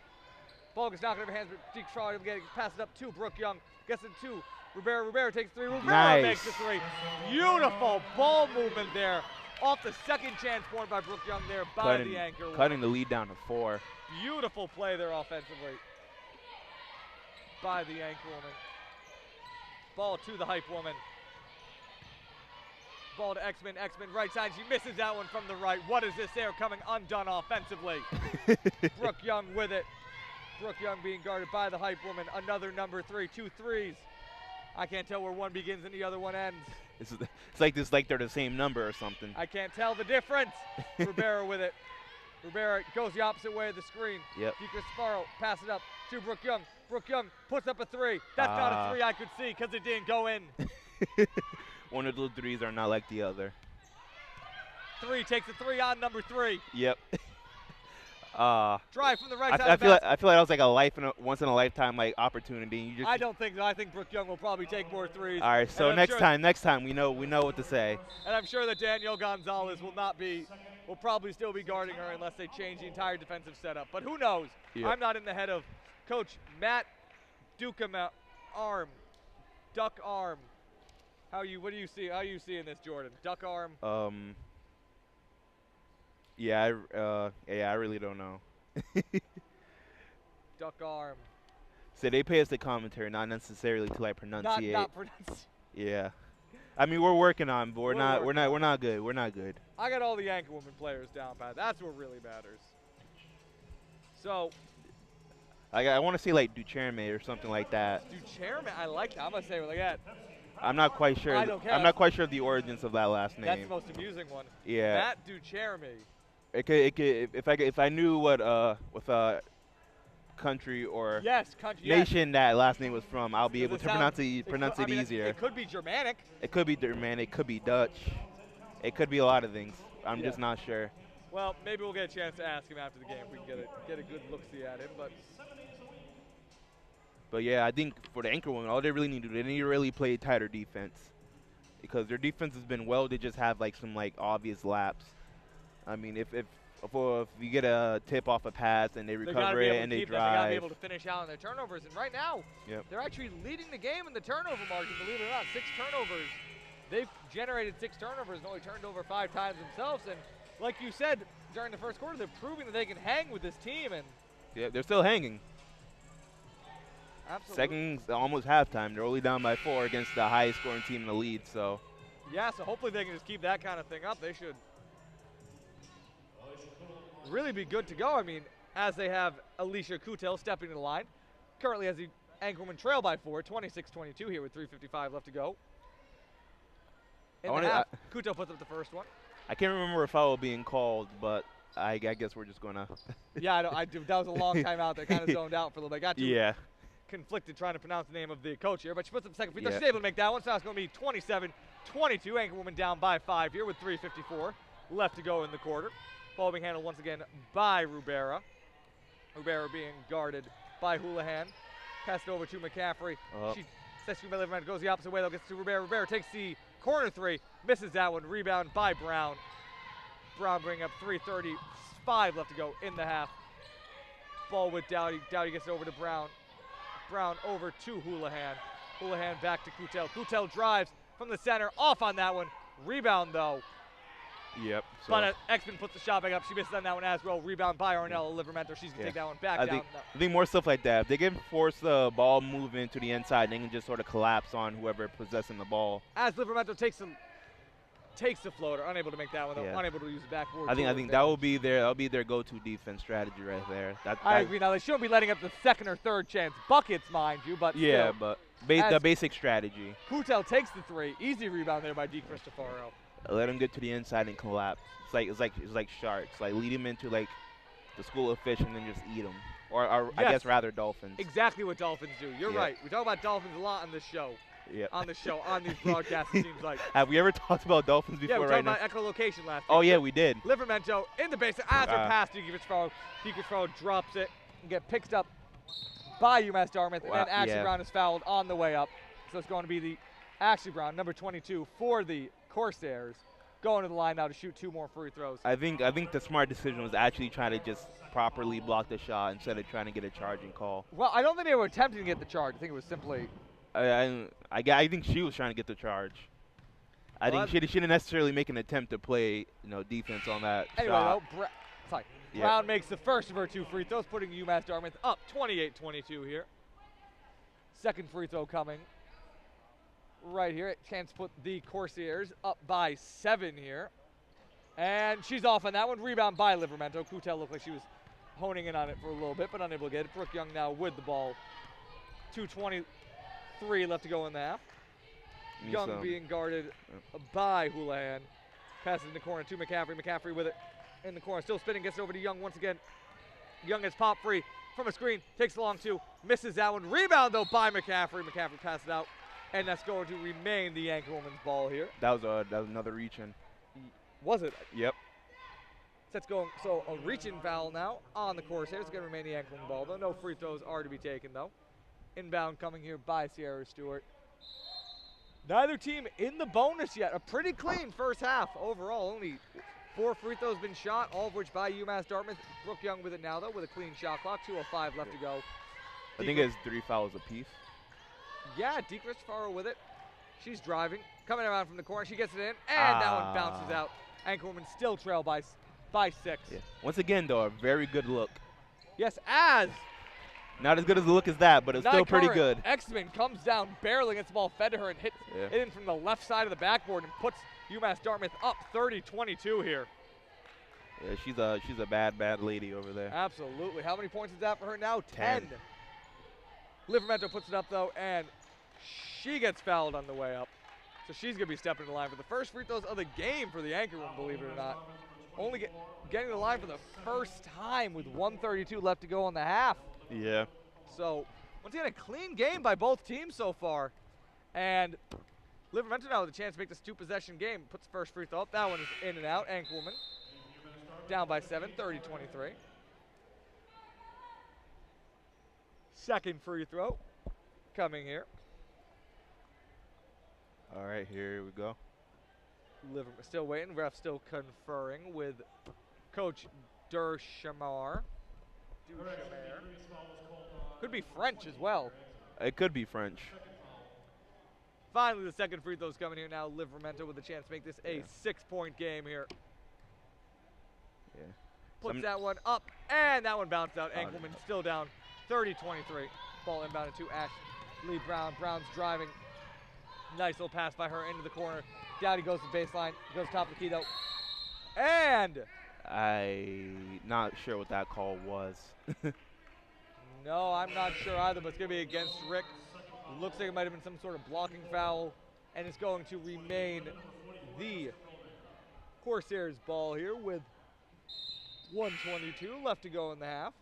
A: Ball gets knocked out of her hands, but Deke Shaw able to get it, pass it up to Brooke Young. Gets it to Rubera. Rubera takes three. Rubera
B: Nice.
A: makes the three. Beautiful ball movement there. Off the second chance point by Brooke Young there by the anchor.
B: Cutting the lead down to 4.
A: Beautiful play there offensively by the anchor woman. Ball to the hype woman. Ball to X-Men. X-Men right side. She misses that one from the right. What is this there coming undone offensively? Brooke Young with it. Brooke Young being guarded by the hype woman. Another number 3. 2 threes. I can't tell where one begins and the other one ends.
B: It's like this, like they're the same number or something.
A: I can't tell the difference. Rubera with it. Rubera goes the opposite way of the screen.
B: Yep.
A: Deacon Sparrow pass it up to Brooke Young. Brooke Young puts up a 3. That's not a 3 I could see because it didn't go in.
B: One of those threes are not like the other.
A: 3 takes a 3 on number 3.
B: Yep.
A: Drive from the right side.
B: I feel like that was like a once in a lifetime like opportunity. You just,
A: I don't think so. I think Brooke Young will probably take more 3s.
B: all right, so
A: And I'm
B: next time we know what to say.
A: And I'm sure that Danielle Gonzalez will probably still be guarding her unless they change the entire defensive setup. But who knows?
B: Yep.
A: I'm not in the head of Coach Matt Ducam arm, duck arm. What do you see? How are you seeing this, Jordan? Duck arm.
B: Yeah, I really don't know.
A: Duck arm.
B: So they pay us the commentary, not necessarily to like pronunciate.
A: Not pronounce.
B: Yeah. I mean, we're working on, but we're not good. We're not good.
A: I got all the anchor woman players down pat. That's what really matters. So.
B: I want to say like Ducherme or something like that.
A: Ducherme, I like that. I'm gonna say it like that.
B: I'm not quite sure.
A: I don't care.
B: I'm not quite sure of the origins of that last name.
A: That's the most amusing one.
B: Yeah.
A: Matt Ducherme.
B: It could if I knew what with country or nation that last name was from, I'll be able to pronounce it easier.
A: It could be Germanic.
B: It could be Germanic. It could be Dutch. It could be a lot of things. I'm just not sure.
A: Well, maybe we'll get a chance to ask him after the game if we can get a good look-see at him.
B: But yeah, I think for the anchor women, all they really need to do, they need to really play tighter defense, because their defense has been well. They just have like some like obvious laps. I mean, if you get a tip off a pass and they recover it and they drive,
A: they gotta be able to finish out on their turnovers. And right now,
B: yep,
A: they're actually leading the game in the turnover margin. Believe it or not, 6 turnovers. They've generated 6 turnovers and only turned over 5 times themselves. And like you said during the first quarter, they're proving that they can hang with this team. And
B: yeah, they're still hanging.
A: Absolutely.
B: Seconds, almost halftime. They're only down by 4 against the highest scoring team in the lead. So
A: yeah, so hopefully they can just keep that kind of thing up. They should really be good to go. I mean, as they have Alicia Kutel stepping to the line, currently as the Anchorman trail by 4, 26-22 here with 3:55 left to go. In the half, Kutel puts up the first one.
B: I can't remember a foul being called, but I guess we're just gonna.
A: Yeah, that was a long time out there. Kind of zoned out for a little bit. Got too conflicted trying to pronounce the name of the coach here, but she puts up the second free throw. She's able to make that one, so now it's going to be 27-22. Anchorwoman down by 5 here with 3:54 left to go in the quarter. Ball being handled once again by Rubera. Rubera being guarded by Houlihan. Passed over to McCaffrey. She sets to Livermento, goes the opposite way though, gets to Rubera. Rubera takes the corner 3, misses that one. Rebound by Brown. Brown bringing up 3:35 left to go in the half. Ball with Dowdy. Dowdy gets it over to Brown. Brown over to Houlihan. Houlihan back to Kutel. Kutel drives from the center, off on that one. Rebound though.
B: Yep. So
A: But X-Men puts the shot back up. She misses on that one as well. Rebound by Arnell Livermento. She's going to take that one back down.
B: I think more stuff like that. If they can force the ball movement to the inside, they can just sort of collapse on whoever possessing the ball.
A: As Livermento takes the floater, unable to make that one though, unable to use the backboard.
B: I think that will be their go-to defense strategy right there.
A: I agree. Now they shouldn't be letting up the second or third chance buckets, mind you, but
B: yeah,
A: still,
B: but the basic strategy.
A: Kutel takes the 3. Easy rebound there by Di Cristofaro.
B: Let him get to the inside and collapse. It's like sharks. Like lead him into like the school of fish and then just eat them. Or I guess rather dolphins.
A: Exactly what dolphins do. You're right. We talk about dolphins a lot on this show.
B: Yeah.
A: On these broadcasts, it seems like.
B: Have we ever talked about dolphins before?
A: Yeah, we talked about echolocation last week.
B: Oh yeah, we did.
A: Livermento in the base as her pass to Di Cristofaro. Di Cristofaro drops it and get picked up by UMass Dartmouth,
B: Wow,
A: and then Ashley
B: yeah.
A: Brown is fouled on the way up. So it's going to be the Ashley Brown, number 22 for the Corsairs, going to the line now to shoot 2 more free throws.
B: I think the smart decision was actually trying to just properly block the shot instead of trying to get a charging call.
A: Well, I don't think they were attempting to get the charge. I think it was simply.
B: I think she was trying to get the charge. I
A: Well,
B: think she didn't necessarily make an attempt to play defense on that
A: Anyway,
B: shot.
A: though,
B: Yep.
A: Brown makes the first of her 2 free throws, putting UMass Dartmouth up 28-22 here. Second free throw coming right here. Chance to put the Corsairs up by 7 here. And she's off on that one. Rebound by Livermento. Kutel looked like she was honing in on it for a little bit, but unable to get it. Brooke Young now with the ball. 2:23 left to go in the half. Young being guarded by Houlihan. Passes in the corner to McCaffrey. McCaffrey with it in the corner. Still spinning. Gets it over to Young once again. Young is pop free from a screen. Takes a long 2. Misses that one. Rebound, though, by McCaffrey. McCaffrey passes it out. And that's going to remain the Anchor Women's ball here.
B: That was another reach-in.
A: Was it?
B: Yep.
A: Sets going. So a reach-in foul now on the Corsairs. It's going to remain the Anchor Women's ball, though. No free throws are to be taken, though. Inbound coming here by Sierra Stewart. Neither team in the bonus yet. A pretty clean first half overall. Only 4 free throws been shot, all of which by UMass Dartmouth. Brooke Young with it now, though, with a clean shot clock. 2:05 left to go.
B: I think it's 3 fouls apiece.
A: Yeah, Dee Christopher with it. She's driving, coming around from the corner. She gets it in, and that one bounces out. Anchorwomen still trail by 6.
B: Yeah. Once again, though, a very good look.
A: Yes, as
B: Not as good as the look as that, but it's still pretty good.
A: X-Men comes down, barely gets the ball fed to her and hits it in from the left side of the backboard and puts UMass Dartmouth up 30-22 here.
B: Yeah, she's a bad lady over there.
A: Absolutely. How many points is that for her now? 10. Livermento puts it up, though, and she gets fouled on the way up. So she's going to be stepping to the line for the first free throws of the game for the Anchor Room, believe it or not. Only getting to the line for the first time with 1:32 left to go on the half.
B: Yeah.
A: So, once again, a clean game by both teams so far. And Livermento now with a chance to make this 2-possession game. Puts the first free throw up. That one is in and out. Anchorwoman down by 7, 30-23. Second free throw coming here.
B: All right, here we go.
A: Livermento still waiting. Ref still conferring with Coach Durshamar. Could be French as well.
B: It could be French.
A: Finally, the second free throw's coming here now. Livermento with a chance to make this a 6-point game here.
B: Yeah.
A: Puts that one up, and that one bounced out. Anchorman still down 30-23. Ball inbounded to Ashley Brown. Brown's driving. Nice little pass by her into the corner. Dowdy goes to baseline. Goes top of the key, though. And
B: I'm not sure what that call was.
A: no, I'm not sure either, but it's going to be against RIC. Looks like it might have been some sort of blocking foul, and it's going to remain the Corsairs ball here with 1:22 left to go in the half.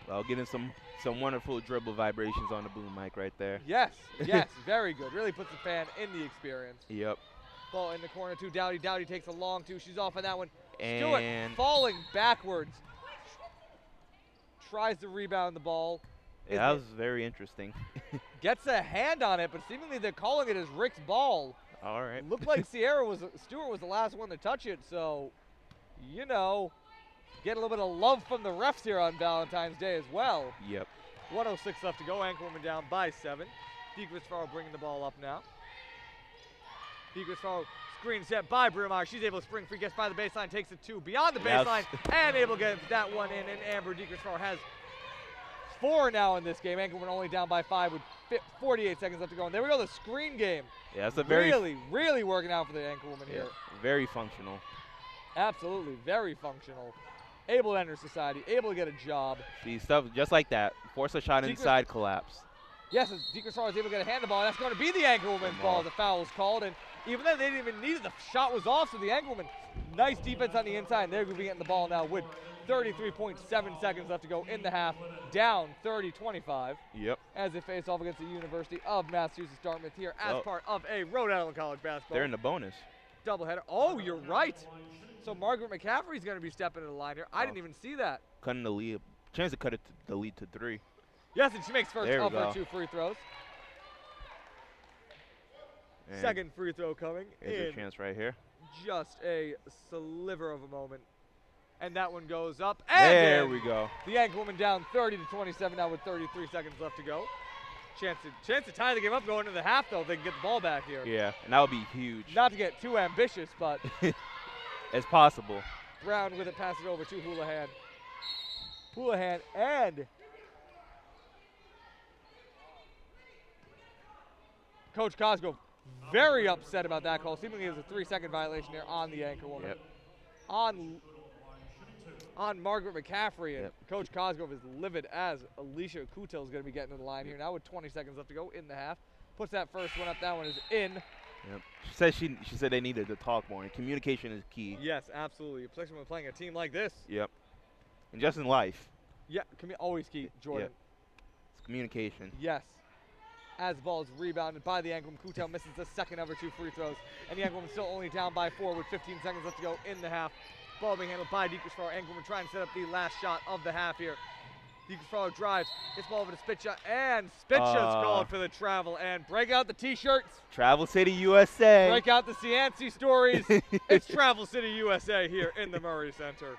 B: Well, getting some wonderful dribble vibrations on the boom mic right there.
A: Yes, yes, very good. Really puts the fan in the experience.
B: Yep.
A: Ball in the corner to Dowdy. Dowdy takes a long 2. She's off on that one.
B: And
A: Stewart falling backwards. Tries to rebound the ball.
B: Yeah, that was very interesting.
A: Gets a hand on it, but seemingly they're calling it as Rick's ball.
B: All right.
A: Looked like Stewart was the last one to touch it, so, you know, get a little bit of love from the refs here on Valentine's Day as well.
B: Yep.
A: 1:06 left to go. Anchorwoman down by 7. Dee Christopher bringing the ball up now. Dee Christopher screen set by Brumar. She's able to spring free, gets by the baseline, takes it 2 beyond the baseline, and able to get that one in. And Amber Dee Christopher has 4 now in this game. Anchorwoman only down by 5 with 48 seconds left to go. And there we go, the screen game.
B: Yeah, that's a very
A: really working out for the Anchorwoman here.
B: Very functional.
A: Absolutely, very functional. Able to enter society, able to get a job.
B: See, stuff just like that. Force a shot inside, collapse.
A: Yes, Dee Christopher is able to get a hand the ball. That's going to be the Anchorwoman's ball. The foul was called, and even though they didn't even need it, the shot was off, so the Anchorwoman, nice defense on the inside, and they're going to be getting the ball now with 33.7 seconds left to go in the half, down 30-25.
B: Yep.
A: As they face off against the University of Massachusetts Dartmouth here as part of a Rhode Island College basketball.
B: They're in the bonus.
A: Doubleheader. Oh, you're right. So Margaret McCaffrey's going to be stepping in the line here. I didn't even see that.
B: Cutting the lead. Chance to cut it the lead to 3.
A: Yes, and she makes first
B: There we
A: of her
B: go.
A: 2 free throws.
B: And
A: Second free throw coming
B: there's
A: in
B: a chance right here.
A: just a sliver of a moment. And that one goes up. And
B: There
A: in.
B: we go.
A: The Anchorwomen down 30-27 now with 33 seconds left to go. Chance to tie the game up going into the half, though, if they can get the ball back here.
B: Yeah, and that would be huge.
A: Not to get too ambitious, but
B: It's possible.
A: Brown with it, pass it over to Houlihan. Houlihan and Coach Cosgrove very upset about that call. Seemingly it was a 3-second violation there on the Anchorwoman.
B: Yep.
A: On Margaret McCaffrey, and
B: Yep.
A: Coach Cosgrove is livid as Alicia Coutel is going to be getting to the line here now with 20 seconds left to go in the half. Puts that first one up. That one is in.
B: Yep. She said they needed to talk more, and communication is key.
A: Yes, absolutely. Especially when playing a team like this.
B: Yep. And just in life,
A: Yeah, always key, Jordan.
B: it's communication.
A: Yes. As the ball is rebounded by the Anchorwoman, Coutel misses the second of her 2 free throws. And the Anchorwoman still only down by 4 with 15 seconds left to go in the half. Ball being handled by Dietrich-Frauer. Anchorwoman trying to set up the last shot of the half here. Dietrich-Frauer drives, gets ball over to Spitcha, and Spitcha's called for the travel. And break out the T-shirts.
B: Travel City, USA.
A: Break out the Cianci stories. It's Travel City, USA here in the Murray Center.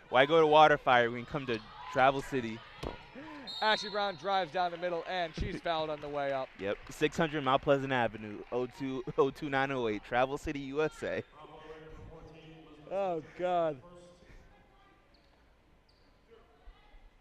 B: Why go to Waterfire when you come to Travel City?
A: Ashley Brown drives down the middle, and she's fouled on the way up.
B: Yep, 600 Mount Pleasant Avenue, 02908, Travel City, USA.
A: Oh, God.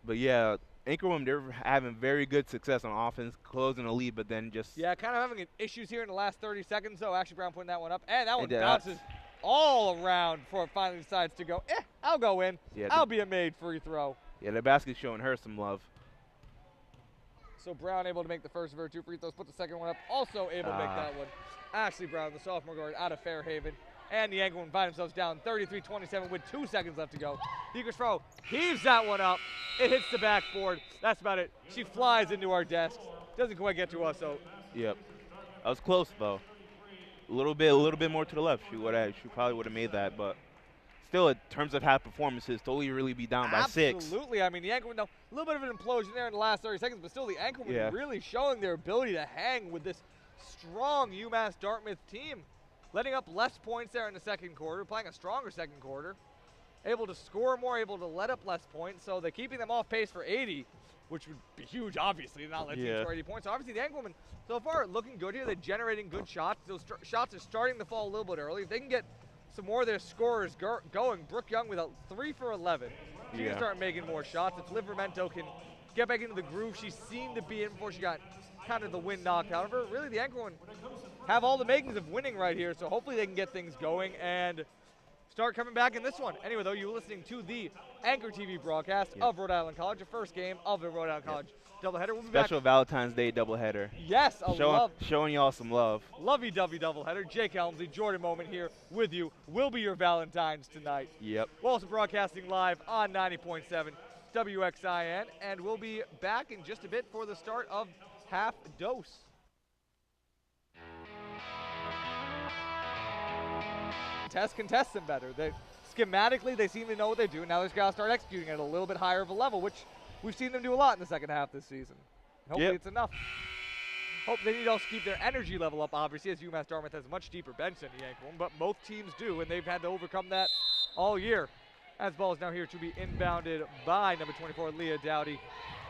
B: But yeah, Anchorwoman, they're having very good success on offense, closing the lead, but then just
A: Yeah, kind of having issues here in the last 30 seconds, though. Ashley Brown putting that one up, and that one
B: And,
A: bounces all around before it finally decides to go, I'll go in.
B: Yeah,
A: I'll be a made free throw.
B: yeah, the basket's showing her some love.
A: So Brown able to make the first of her 2 free throws, put the second one up, also able to make that one. Ashley Brown, the sophomore guard out of Fairhaven. And the Anchorwomen find themselves down 33-27 with 2 seconds left to go. Dietrich-Frauer heaves that one up. It hits the backboard. That's about it. She flies into our desk. Doesn't quite get to us, so.
B: Yep, that was close though. A little bit more to the left. She probably would have made that, but still, in terms of half performances, totally really be down by 6.
A: Absolutely. I mean, the Anchorwomen, a little bit of an implosion there in the last 30 seconds, but still the Anchorwomen really showing their ability to hang with this strong UMass Dartmouth team. Letting up less points there in the second quarter, playing a stronger second quarter. Able to score more, able to let up less points, so they're keeping them off pace for 80, which would be huge, obviously, to not let teams score 80 points. So obviously, the Anchorwomen, so far, looking good here. They're generating good shots. Those shots are starting to fall a little bit early. If they can get some more of their scorers going, Brooke Young with a 3 for 11. She can start making more shots. If Livermento can get back into the groove she seemed to be in before she got kind of the wind knocked out of her, really, the Anchorwomen have all the makings of winning right here, so hopefully they can get things going and start coming back in this one. Anyway, though, you're listening to the Anchor TV broadcast of Rhode Island College, the first game of the Rhode Island College doubleheader. We'll be
B: Special
A: back.
B: Valentine's Day doubleheader.
A: Yes,
B: Showing y'all some love.
A: lovey-dovey doubleheader. Jake Helmsley, Jordan Moment here with you. Will be your Valentine's tonight.
B: Yep.
A: We're also broadcasting live on 90.7 WXIN, and we'll be back in just a bit for the start of Half Dose. Can test them better. Schematically, they seem to know what they do. Now they just got to start executing at a little bit higher of a level, which we've seen them do a lot in the second half this season. Hopefully it's enough. Hope they need to also keep their energy level up, obviously, as UMass Dartmouth has a much deeper bench than the Anchorwomen, but both teams do, and they've had to overcome that all year. As ball is now here to be inbounded by number 24, Leah Dowdy,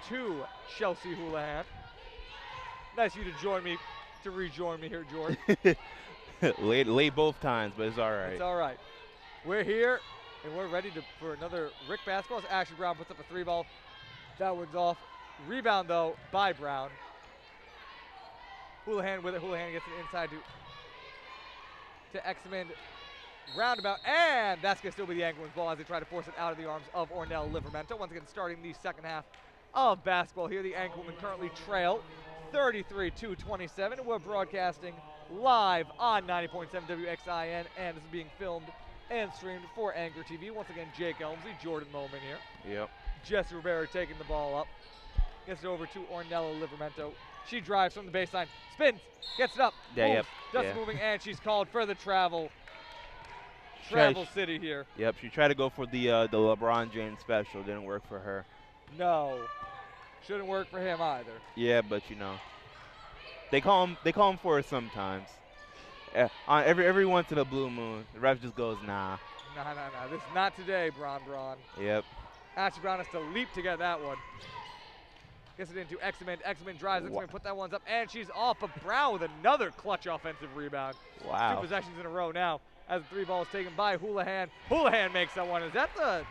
A: to Chelsea Houlihan. Nice of you to rejoin me here, Jordan.
B: late both times, but it's all right.
A: It's all right. We're here, and we're ready for another RIC basketball. As Ashley Brown puts up a 3-ball. That one's off. Rebound, though, by Brown. Houlihan with it. Houlihan gets it inside to Exmond. Roundabout, and that's going to still be the Anchorwomen's ball as they try to force it out of the arms of Ornell Livermento. Once again, starting the second half of basketball here. The Anchorwomen currently trail 33-27. We're broadcasting live on 90.7 WXIN, and this is being filmed and streamed for Anchor TV. Once again, Jake Elmsley, Jordan Moment here.
B: Yep.
A: Jesse Rivera taking the ball up. Gets it over to Ornella Livermento. She drives from the baseline, spins, gets it up, moves, does moving, and she's called for the travel. Travel City here.
B: Yep, she tried to go for the LeBron James special. Didn't work for her.
A: No. Shouldn't work for him either.
B: Yeah, but you know, they call him for it sometimes. On every once in a blue moon, the ref just goes, nah.
A: Nah. This is not today, Braun.
B: Yep.
A: Ashley Brown has to leap to get that one. Gets it into Exman. Exman drives. Exman put that one up, and she's off. But Brown with another clutch offensive rebound.
B: Wow.
A: 2 possessions in a row now as the 3 ball is taken by Houlihan. Houlihan makes that one. Is that the?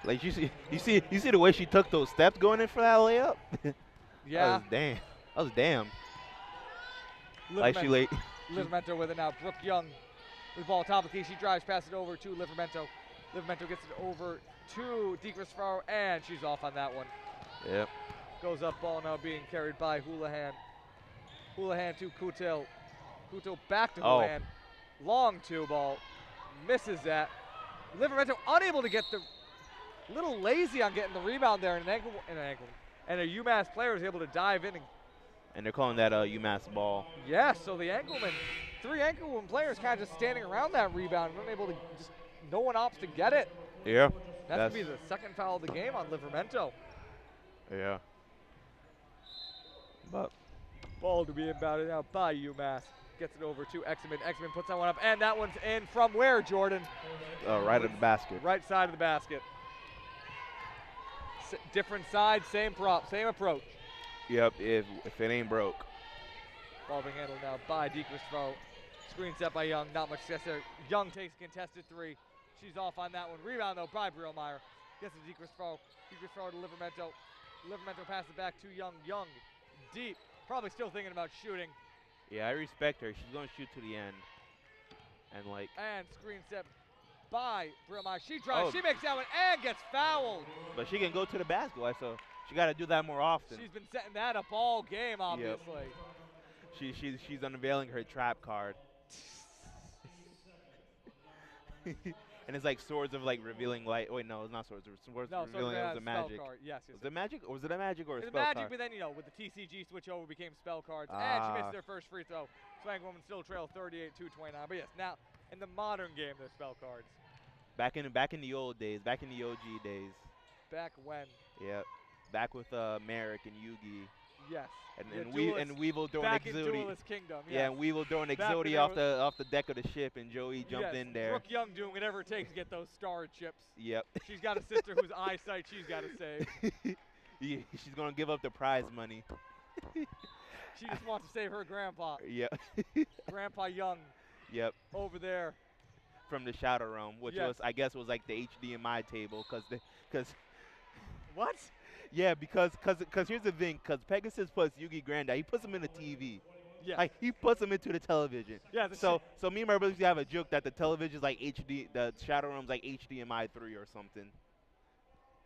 B: Like you see the way she took those steps going in for that layup.
A: Yeah.
B: That was damn. Like she late.
A: Livermento with it now. Brooke Young with the ball top of the key. She drives, passes it over to Livermento. Livermento gets it over to DeCristofaro, and she's off on that one.
B: Yep.
A: Goes up, ball now being carried by Houlihan. Houlihan to Kutil. Kutil back to Houlihan. Long 2 ball. Misses that. Livermento unable to get the, little lazy on getting the rebound there, and and a UMass player is able to dive in.
B: And they're calling that a UMass ball.
A: Yeah, so the Engelman, 3 Engelman players kind of just standing around that rebound, unable to just, no one opts to get it.
B: Yeah.
A: That's going to be the 2nd foul of the game on Livermento.
B: Yeah. But
A: ball to be inbounded now by UMass. Gets it over to Exman. Exman puts that one up, and that one's in from where, Jordan?
B: Right at the basket.
A: Right side of the basket. Different side, same prop, same approach.
B: Yep, if it ain't broke.
A: Ball being handled now by DeCristofaro. Screen set by Young, not much success there. Young takes a contested 3. She's off on that one. Rebound though by Brillmeyer. Gets to DeCristofaro. DeCristofaro to Livermento. Livermento passes it back to Young. Young deep. Probably still thinking about shooting.
B: Yeah, I respect her. She's going to shoot to the end. And
A: screen set by Brillmeyer. She drives. She makes that one and gets fouled.
B: But she can go to the basket, so she got to do that more often.
A: She's been setting that up all game, obviously.
B: Yep. She's unveiling her trap card. And it's like Swords of Revealing Light. Wait, no, it's not Swords. Swords of Revealing Light was the Magic.
A: Yes.
B: Was it Magic? Or was it a Magic or a
A: spell
B: Magic,
A: card? But then, with the TCG switch over became spell cards. And she missed their first free throw. Swank Woman still trails 38-29. But yes, now in the modern game, they're spell cards.
B: Back in the old days, back in the OG days.
A: Back when?
B: Yep. Back with Merrick and Yugi.
A: Yes.
B: And Weevil throwing
A: back
B: Exodia.
A: In Duelist Kingdom, yes.
B: Yeah, and Weevil throwing Exodia off the deck of the ship, and Joey jumped in there.
A: Brooke Young doing whatever it takes to get those star chips.
B: Yep.
A: She's got a sister whose eyesight she's got to save.
B: She's gonna give up the prize money.
A: She just wants to save her grandpa.
B: Yep.
A: Grandpa Young.
B: Yep.
A: Over there.
B: From the Shadow Realm, which I guess was like the HDMI table, because.
A: What?
B: Yeah, because here's the thing, because Pegasus puts Yugi Granda, he puts him in the TV.
A: Yeah.
B: Like, he puts him into the television.
A: Yeah.
B: So me and my brothers have a joke that the television's like the Shadow Realm's like HDMI 3 or something.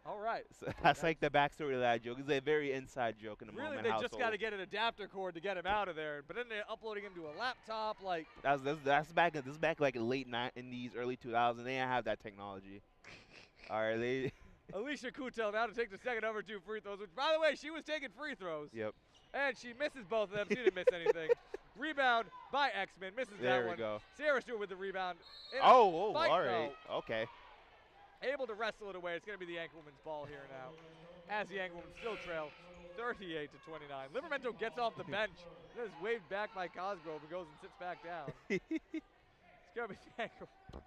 A: All right.
B: So that's like the backstory of that joke. It's a very inside joke in the Moment
A: household. Really, they just got to get an adapter cord to get him out of there. But then they're uploading him to a laptop, like.
B: That's back like in late '90s, early 2000s. They didn't have that technology. All right,
A: Alicia Kutel now to take the second over 2 free throws, which, by the way, she was taking free throws.
B: Yep.
A: And she misses both of them. She didn't miss anything. Rebound by X-Men. Misses that one.
B: There we go.
A: Sierra Stewart with the rebound.
B: All right. Okay.
A: Able to wrestle it away. It's going to be the Anchorwoman's ball here now. As the Anchorwomen still trail 38-29. Livermento gets off the bench. Then is waved back by Cosgrove and goes and sits back down. It's going to be the Anchorwomen.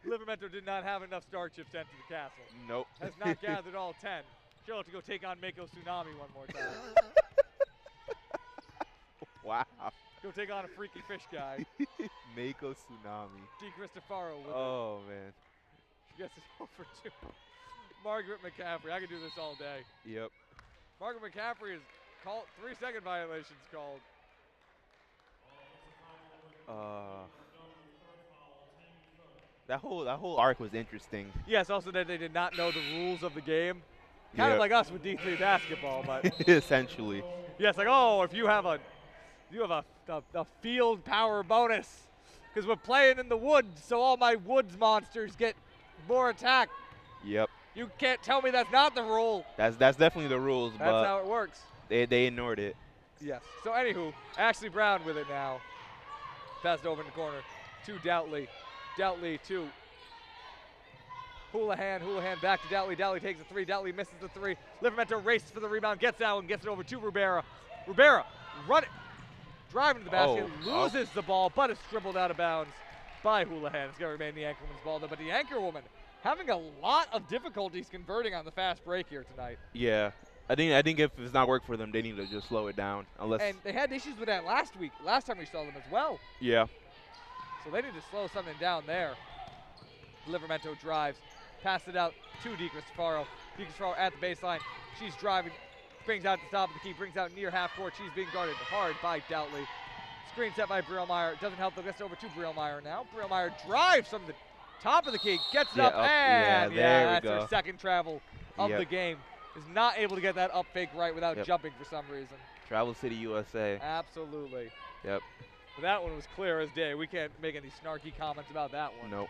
A: Livermento did not have enough star chips to enter the castle.
B: Nope.
A: Has not gathered all 10. She'll have to go take on Mako Tsunami one more time.
B: Wow.
A: Go take on a freaky fish guy.
B: Mako Tsunami.
A: DeCristofaro with
B: it. Man.
A: She gets it over to Margaret McCaffrey. I could do this all day.
B: Yep.
A: Margaret McCaffrey is called 3-second violations called.
B: That whole arc was interesting.
A: Yes, also that they did not know the rules of the game. Kind of like us with D3 basketball, but
B: essentially.
A: Yes, like if you have a field power bonus because we're playing in the woods, so all my woods monsters get more attack.
B: Yep.
A: You can't tell me that's not the rule.
B: That's definitely the rules,
A: that's
B: but
A: how it works.
B: They ignored it.
A: Yes. So anywho, Ashley Brown with it now. Passed over in the corner. to Doutley. Doutley to Houlihan. Houlihan back to Doutley. Doutley takes a three. Doutley misses the three. Livramento races for the rebound, gets that one, gets it over to Rubera. Rubera running, driving to the basket, loses the ball, but it's dribbled out of bounds by Houlihan. It's going to remain the Anchorwoman's ball, though. But the Anchorwoman having a lot of difficulties converting on the fast break here tonight.
B: Yeah. I think if it's not work for them, they need to just slow it down.
A: And they had issues with that last time we saw them as well.
B: Yeah.
A: So they need to slow something down there. Livramento drives, pass it out to Di Cristofaro. Di Cristofaro at the baseline. She's driving, brings out the top of the key, brings out near half court. She's being guarded hard by Doutley. Screen set by Brielmeyer. Doesn't help, though. Gets over to Brielmeyer now. Brielmeyer drives from the top of the key, gets it up, and that's her second travel of the game. Is not able to get that up fake right without jumping for some reason.
B: Travel City, USA.
A: Absolutely.
B: Yep.
A: But that one was clear as day. We can't make any snarky comments about that one.
B: Nope.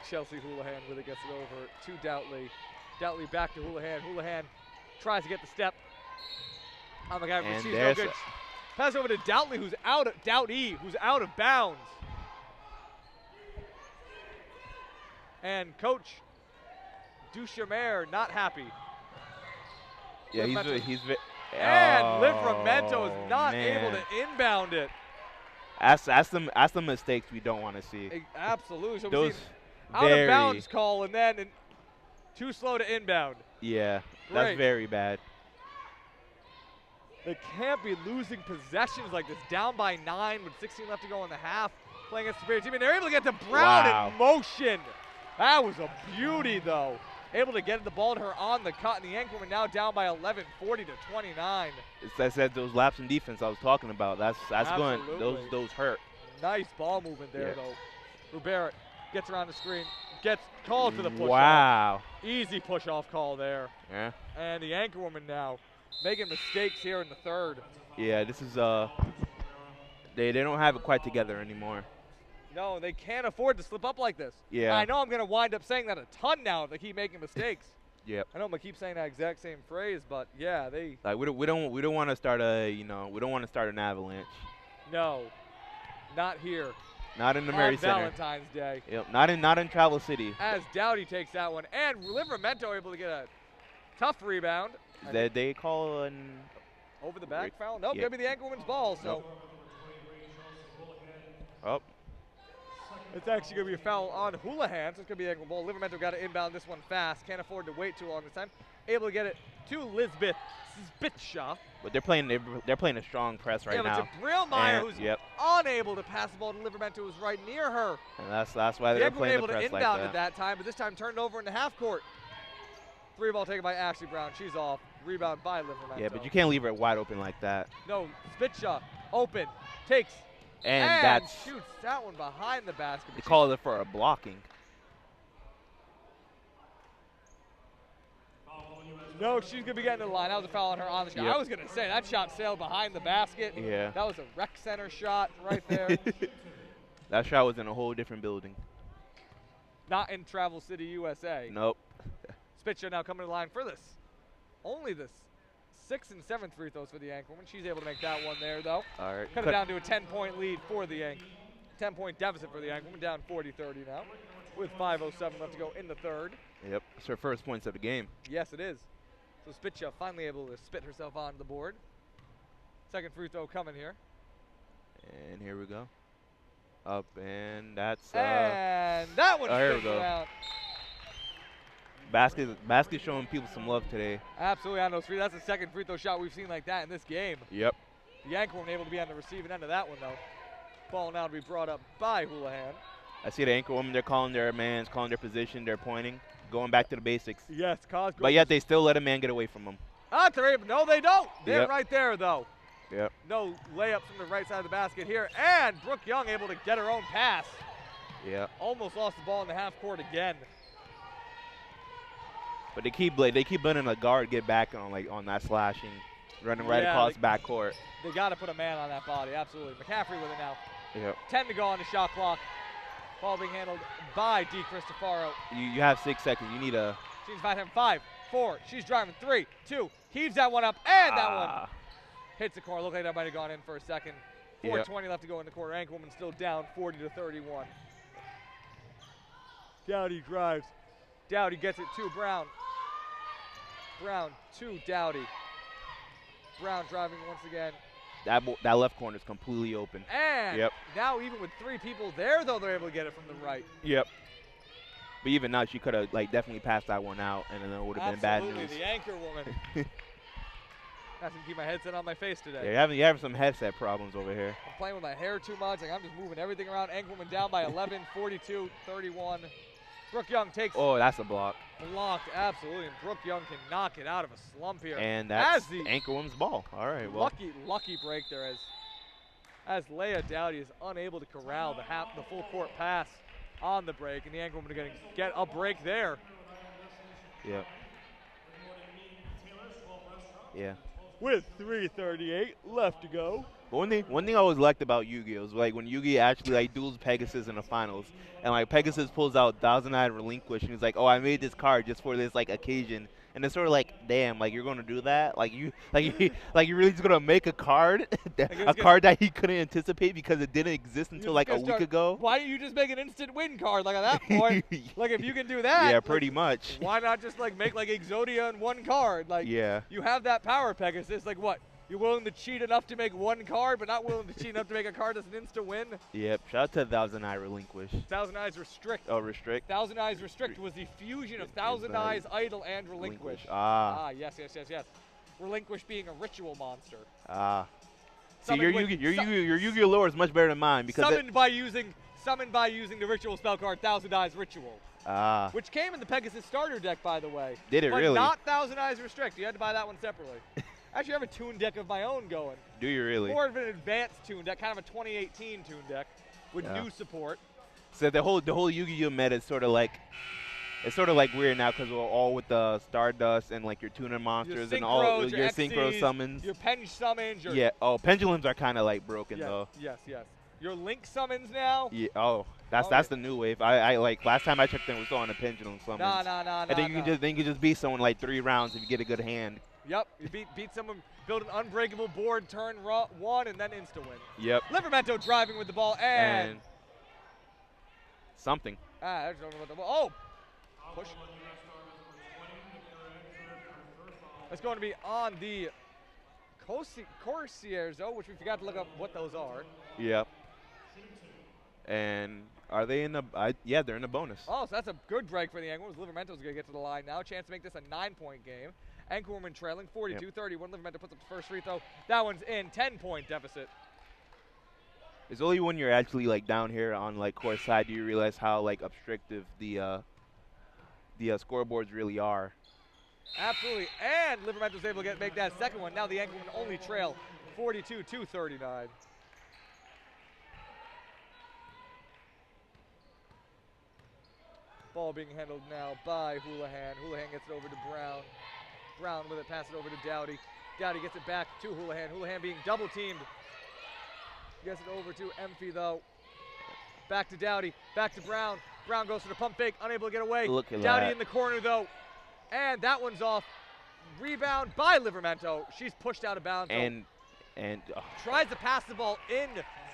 A: Chelsea Houlihan really gets it over to Doutley. Doutley back to Houlihan. Houlihan tries to get the step. Oh my God, but she's no good. Pass over to Doutley, who's out of Doughty, who's out of bounds. And Coach Duchemer not happy.
B: Yeah, he's
A: and Livramento is not able to inbound it.
B: That's the mistakes we don't want to see.
A: Absolutely. So
B: those
A: out of bounds call and then too slow to inbound.
B: Yeah, that's very bad.
A: They can't be losing possessions like this. Down by 9 with 16 left to go in the half. Playing against the superior team, and they're able to get to Brown in motion. That was a beauty, though. Able to get the ball to her on the cut, and the Anchorman now down by 11, 40-29.
B: I said those laps in defense I was talking about. That's going. Those hurt.
A: Nice ball movement there, though. Rubera gets around the screen, gets called for the push-off.
B: Wow.
A: Easy push-off call there.
B: Yeah.
A: And the Anchorwoman now making mistakes here in the third.
B: Yeah, this is they don't have it quite together anymore.
A: No, they can't afford to slip up like this.
B: Yeah.
A: I know I'm going to wind up saying that a ton now if they keep making mistakes.
B: Yep.
A: I know I'm going to keep saying that exact same phrase, but yeah, they.
B: Like we don't want to start an avalanche.
A: No, not here.
B: Not in the Mary Center.
A: Valentine's Day.
B: Yep. Not in Travel City.
A: As Doughty takes that one, and Livramento able to get a tough rebound.
B: They call an
A: over the back foul. Nope, gonna be the Anchorwoman's ball. So.
B: Oh.
A: It's actually going to be a foul on Houlihan, so it's going to be an ball. Livramento got to inbound this one fast. Can't afford to wait too long this time. Able to get it to Lisbeth Spitshaw.
B: But they're playing a strong press right now.
A: Yeah, but to Brielmeyer, who's unable to pass the ball to Livramento, who's right near her.
B: And that's why they're playing the press like that.
A: Able to inbound at that time, but this time turned over in the half court. Three ball taken by Ashley Brown. She's off. Rebound by Livramento.
B: Yeah, but you can't leave her wide open like that.
A: No, Spitshaw open, takes.
B: And
A: shoots that one behind the basket.
B: They call it for a blocking.
A: No, she's going to be getting to the line. That was a foul on her on the shot. I was going to say, that shot sailed behind the basket.
B: Yeah.
A: That was a rec center shot right there.
B: That shot was in a whole different building.
A: Not in Travel City, USA.
B: Nope.
A: Spitshaw now coming to the line for this. Only this. 6th and 7th free throws for the Anchorwoman. She's able to make that one there, though.
B: All right.
A: Cut it down to a 10-point lead for the 10-point deficit for the Anchorwoman. Down 40-30 now with 5:07 left to go in the third.
B: Yep. It's her first points of the game.
A: Yes, it is. So Spitshaw finally able to spit herself onto the board. Second free throw coming here.
B: And here we go. Up, and that's
A: and that one
B: here we go.
A: Out.
B: Basket showing people some love today.
A: Absolutely on those three. That's the second free throw shot we've seen like that in this game.
B: Yep.
A: The Anchorwoman able to be on the receiving end of that one, though. Ball now to be brought up by Houlihan.
B: I see the Anchorwoman. They're calling their mans, calling their position. They're pointing, going back to the basics.
A: Yes, Cosgrove.
B: But yet they still let a man get away from them.
A: No, they don't. They're right there, though.
B: Yep.
A: No layup from the right side of the basket here. And Brooke Young able to get her own pass.
B: Yeah.
A: Almost lost the ball in the half court again.
B: But they keep letting a guard get back on that slashing, running right across backcourt.
A: They got to put a man on that body, absolutely. McCaffrey with it now.
B: Yep.
A: 10 to go on the shot clock. Ball being handled by Di Cristofaro.
B: You have 6 seconds. You need a.
A: She's fighting him. 5, 4. She's driving. 3, 2. Heaves that one up, and that one hits the corner. Looked like that might have gone in for a second. 4:20 left to go in the quarter. Anchorwoman still down 40-31. Dowdy drives. Dowdy gets it to Brown. Brown to Dowdy. Brown driving once again.
B: That left corner is completely open.
A: And
B: Yep.
A: now even with 3 people there, though, they're able to get it from the right.
B: Yep. But even now, she could have like definitely passed that one out, and then it would have been bad news.
A: Absolutely, the anchor woman. I have to keep my headset on my face today.
B: Yeah, you have some headset problems over here.
A: I'm playing with my hair too much. Like, I'm just moving everything around. Anchor woman down by 11, 42-31. Brooke Young takes.
B: Oh, that's a block.
A: Blocked, absolutely. And Brooke Young can knock it out of a slump here.
B: And that's the anchor woman's ball. All right, well.
A: Lucky break there as Leah Dowdy is unable to corral the full court pass on the break, and the anchor woman are going to get a break there.
B: Yeah. Yeah.
A: With 3:38 left to go.
B: But one thing I always liked about Yu-Gi-Oh! Was like when Yu-Gi actually like duels Pegasus in the finals, and like Pegasus pulls out Thousand Eyed Relinquish, and he's like, "Oh, I made this card just for this like occasion," and it's sort of like, "Damn, like you're gonna do that? Like you really just gonna make a card, a card that he couldn't anticipate because it didn't exist until like a week ago?
A: Why don't you just make an instant win card? Like at that point, like if you can do that,
B: yeah, pretty much.
A: Why not just like make like Exodia in one card? Like
B: yeah,
A: you have that power, Pegasus. Like what? You're willing to cheat enough to make one card, but not willing to cheat enough to make a card that's an insta-win?
B: Yep. Shout out to Thousand Eye Relinquish.
A: Thousand Eyes Restrict.
B: Oh, Restrict.
A: Thousand Eyes Restrict was the fusion of Thousand Eyes Idol and Relinquish. Yes. Relinquish being a ritual monster.
B: See, your Yu-Gi-Oh lore is much better than mine because
A: summoned by using the ritual spell card Thousand Eyes Ritual. Which came in the Pegasus starter deck, by the way.
B: Did it
A: but
B: really?
A: Not Thousand Eyes Restrict. You had to buy that one separately. Actually, I have a tune deck of my own going.
B: Do you really?
A: More of an advanced tune deck, kind of a 2018 tune deck with new support.
B: So the whole Yu-Gi-Oh meta is sort of like, it's sort of like weird now because we're all with the Stardust and like your tuner monsters and all your synchro summons.
A: Your Penge summons.
B: Yeah. Oh, pendulums are kind of like broken though.
A: Yes. Your Link summons now.
B: Yeah. Oh, that's the new wave. I like last time I checked in, we saw on the pendulum summons.
A: Nah.
B: And then you can just beat someone like 3 rounds if you get a good hand.
A: Yep, you beat someone, build an unbreakable board, turn 1, and then insta-win.
B: Yep.
A: Livermento driving with the ball, and
B: something.
A: I don't know about the ball. Oh! Push. That's going to be on the Corsaires, though, which we forgot to look up what those are.
B: Yep. And are they in the yeah, they're in the bonus.
A: Oh, so that's a good break for the Anchorwoman. Livermento's going to get to the line now. Chance to make this a 9-point game. Anchorwoman trailing 42-31. Livermento puts up the first free throw. That one's in. 10-point deficit.
B: It's only when you're actually like down here on like court side do you realize how like obstructive the scoreboards really are.
A: Absolutely. And Livermento's able to make that second one. Now the Anchorwoman only trail 42-39. Ball being handled now by Houlihan. Houlihan gets it over to Brown. Brown with it, pass it over to Dowdy. Dowdy gets it back to Houlihan. Houlihan being double teamed. Gets it over to Emphy though. Back to Dowdy, back to Brown. Brown goes for the pump fake, unable to get away.
B: Look at
A: Dowdy
B: that.
A: in the corner though. And that one's off. Rebound by Livermento. She's pushed out of bounds.
B: And
A: tries to pass the ball in,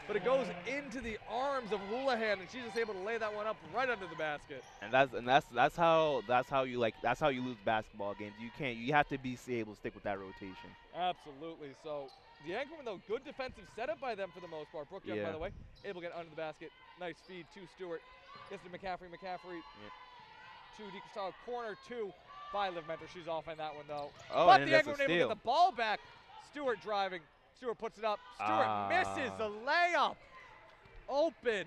A: but it goes into the arms of Houlihan, and she's just able to lay that one up right under the basket.
B: And that's how you lose basketball games. You have to be able to stick with that rotation.
A: Absolutely. So the Anchorwoman though, good defensive setup by them for the most part. Brooke Young, by the way, able to get under the basket. Nice feed to Stewart. Gets to McCaffrey. To DeCristallo. Corner 2 by Livermento. She's off on that one though.
B: Oh,
A: but
B: and
A: the
B: that's a
A: Anchorwoman able to
B: steal.
A: get the ball back. Stewart driving. Stewart puts it up. Stewart misses the layup. Open.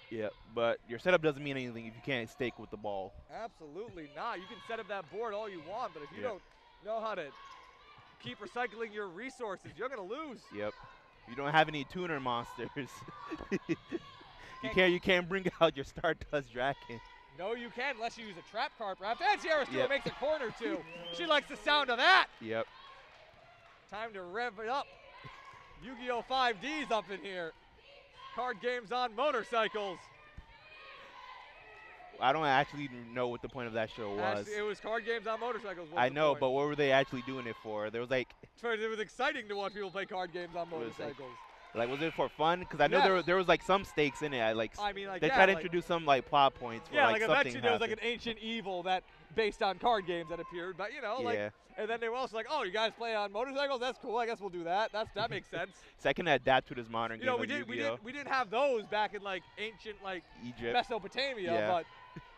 B: Yeah, but your setup doesn't mean anything if you can't stake with the ball.
A: Absolutely not. You can set up that board all you want, but if you don't know how to keep recycling your resources, you're going to lose.
B: Yep. You don't have any tuner monsters. you can't bring out your Stardust Dragon.
A: No, you can unless you use a trap card perhaps. And Sierra Stewart makes a corner 2. She likes the sound of that.
B: Yep.
A: Time to rev it up. Yu-Gi-Oh! 5D's up in here. Card games on motorcycles.
B: I don't actually know what the point of that show was.
A: Actually, it was card games on motorcycles.
B: I know, but what were they actually doing it for? There was like...
A: It was exciting to watch people play card games on motorcycles.
B: Like, was it for fun? Because I know
A: Yes.
B: there was like some stakes in it.
A: I mean, like,
B: they
A: yeah,
B: tried to
A: like-
B: introduce some like plot points. For,
A: Yeah,
B: like
A: like
B: something
A: eventually there was like an
B: happened.
A: ancient evil that based on card games that appeared, but you know, like,
B: Yeah.
A: and then they were also like, oh, you guys play on motorcycles? That's cool. I guess we'll do that. That makes sense.
B: So I can adapt to this modern
A: You
B: game
A: know,
B: of Yu-Gi-Oh.
A: we didn't have those back in like ancient like
B: Egypt.
A: Mesopotamia,
B: Yeah.
A: but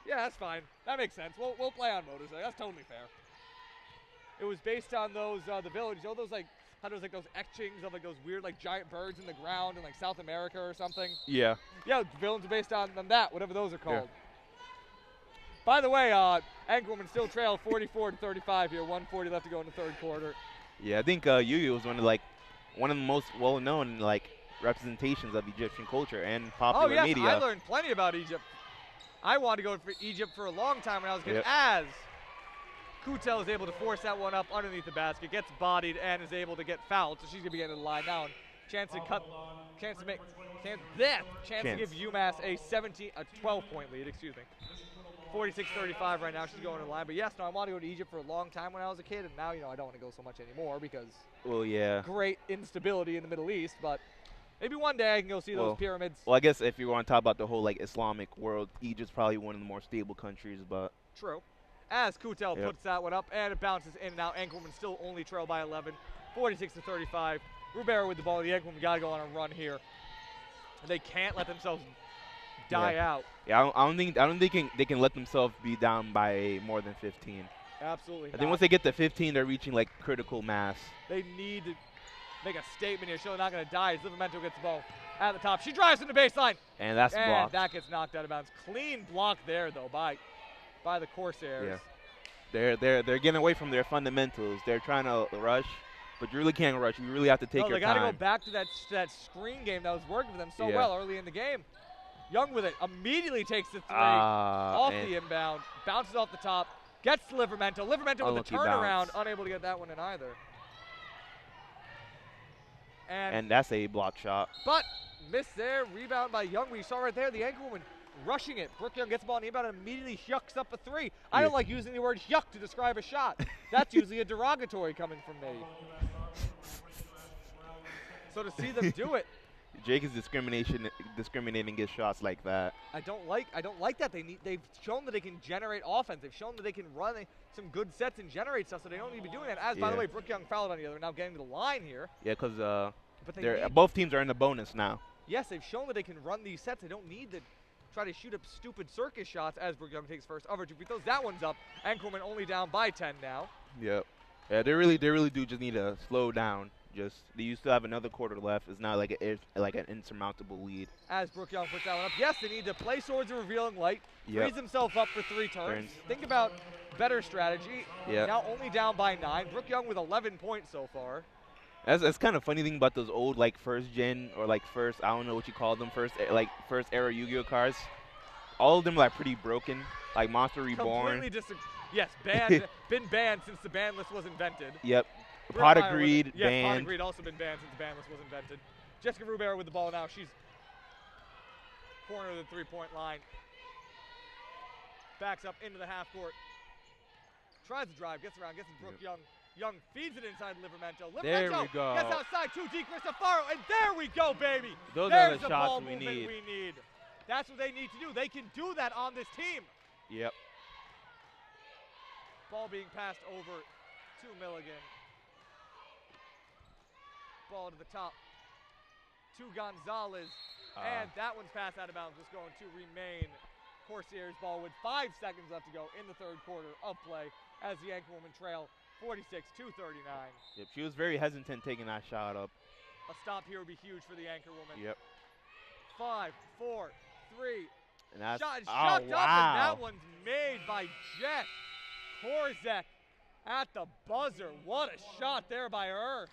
A: yeah, that's fine. That makes sense. We'll play on motorcycles. That's totally fair. It was based on those the village. You know those like how there's like those etchings of like those weird like giant birds in the ground in like South America or something.
B: Yeah.
A: Yeah, villains are based on that, whatever those are called. By the way, Anchorman still trail 44-35 here. 1:40 left to go in the third quarter.
B: Yeah, I think Yu-Gi-Oh was one of the most well-known like representations of Egyptian culture and popular
A: Oh yes,
B: media.
A: I learned plenty about Egypt. I wanted to go for Egypt for a long time when I was a kid.
B: Yep.
A: As Kutel is able to force that one up underneath the basket, gets bodied, and is able to get fouled. So she's gonna be getting the line now. And chance to give UMass a 12-point lead. Excuse me. 46-35 right now. She's going to the line. But yes, no, I wanted to go to Egypt for a long time when I was a kid, and now I don't want to go so much anymore because great instability in the Middle East. But maybe one day I can go see those pyramids.
B: Well, I guess if you want to talk about the whole like Islamic world, Egypt's probably one of the more stable countries. But
A: true. As Kutel puts that one up, and it bounces in and out. Anchorman still only trail by 11, 46-35. Rubera with the ball. The Anchorman got to go on a run here. They can't let themselves die out.
B: Yeah, I don't think they can let themselves be down by more than 15.
A: Absolutely.
B: I think once they get to 15, they're reaching like critical mass.
A: They need to make a statement here. Show they're not going to die. As Livramento gets the ball at the top. She drives from the baseline.
B: And that's blocked.
A: That gets knocked out of bounds. Clean block there though by the Corsairs.
B: Yeah. They're getting away from their fundamentals. They're trying to rush, but you really can't rush. You really have to take your
A: time. They got to go back to that screen game that was working for them so well early in the game. Young with it, immediately takes the three off the inbound, bounces off the top, gets to Livramento. Livramento with the turnaround, unable to get that one in either.
B: And that's a block shot.
A: But missed there, rebound by Young. We saw right there the Anchorwoman rushing it. Brooke Young gets the ball in the inbound and immediately yucks up a three. I don't like using the word yuck to describe a shot. That's usually a derogatory coming from me. So to see them do it.
B: Jake is discriminating against shots like that.
A: I don't like that. They've shown that they can generate offense. They've shown that they can run some good sets and generate stuff, so they don't need to be doing that. As by the way, Brooke Young fouled on the other, now getting to the line here.
B: Yeah, because both teams are in the bonus now.
A: Yes, they've shown that they can run these sets. They don't need to try to shoot up stupid circus shots as Brooke Young takes first. If he throws that one's up, Anchorman only down by 10 now.
B: Yep. Yeah, they really do just need to slow down. They used to have another quarter left. It's not like an insurmountable lead.
A: As Brooke Young puts that one up. Yes, they need to play Swords of Revealing Light. Frees himself up for 3 turns. Think about better strategy.
B: Yeah.
A: Now only down by 9. Brooke Young with 11 points so far.
B: That's kind of funny thing about those old like first gen or like first, I don't know what you call them, first era Yu-Gi-Oh cards. All of them are like pretty broken, like Monster Reborn.
A: Completely yes, been banned since the ban list was invented.
B: Yep. Pot of Greed
A: Yes,
B: banned.
A: Pot of Greed also been banned since the ban list was invented. Jessica Rubera with the ball now. She's corner of the 3-point line. Backs up into the half court. Tries to drive, gets around, gets to Brooke Young. Young feeds it inside Livramento.
B: There we go.
A: Gets outside 2D Cristofaro, and there we go, baby.
B: There's
A: are the
B: shots
A: ball
B: we
A: movement we need. That's what they need to do. They can do that on this team.
B: Yep.
A: Ball being passed over to Milligan. Ball to the top to Gonzalez. And that one's passed out of bounds, just going to remain Corsairs ball with 5 seconds left to go in the third quarter of play as the Anchorwoman trail 46-39.
B: Yep, she was very hesitant taking that shot up.
A: A stop here would be huge for the Anchorwoman.
B: Yep.
A: 5, 4, 3.
B: And that's
A: shucked up, and that one's made by Jess Korzek at the buzzer. What a shot there by her.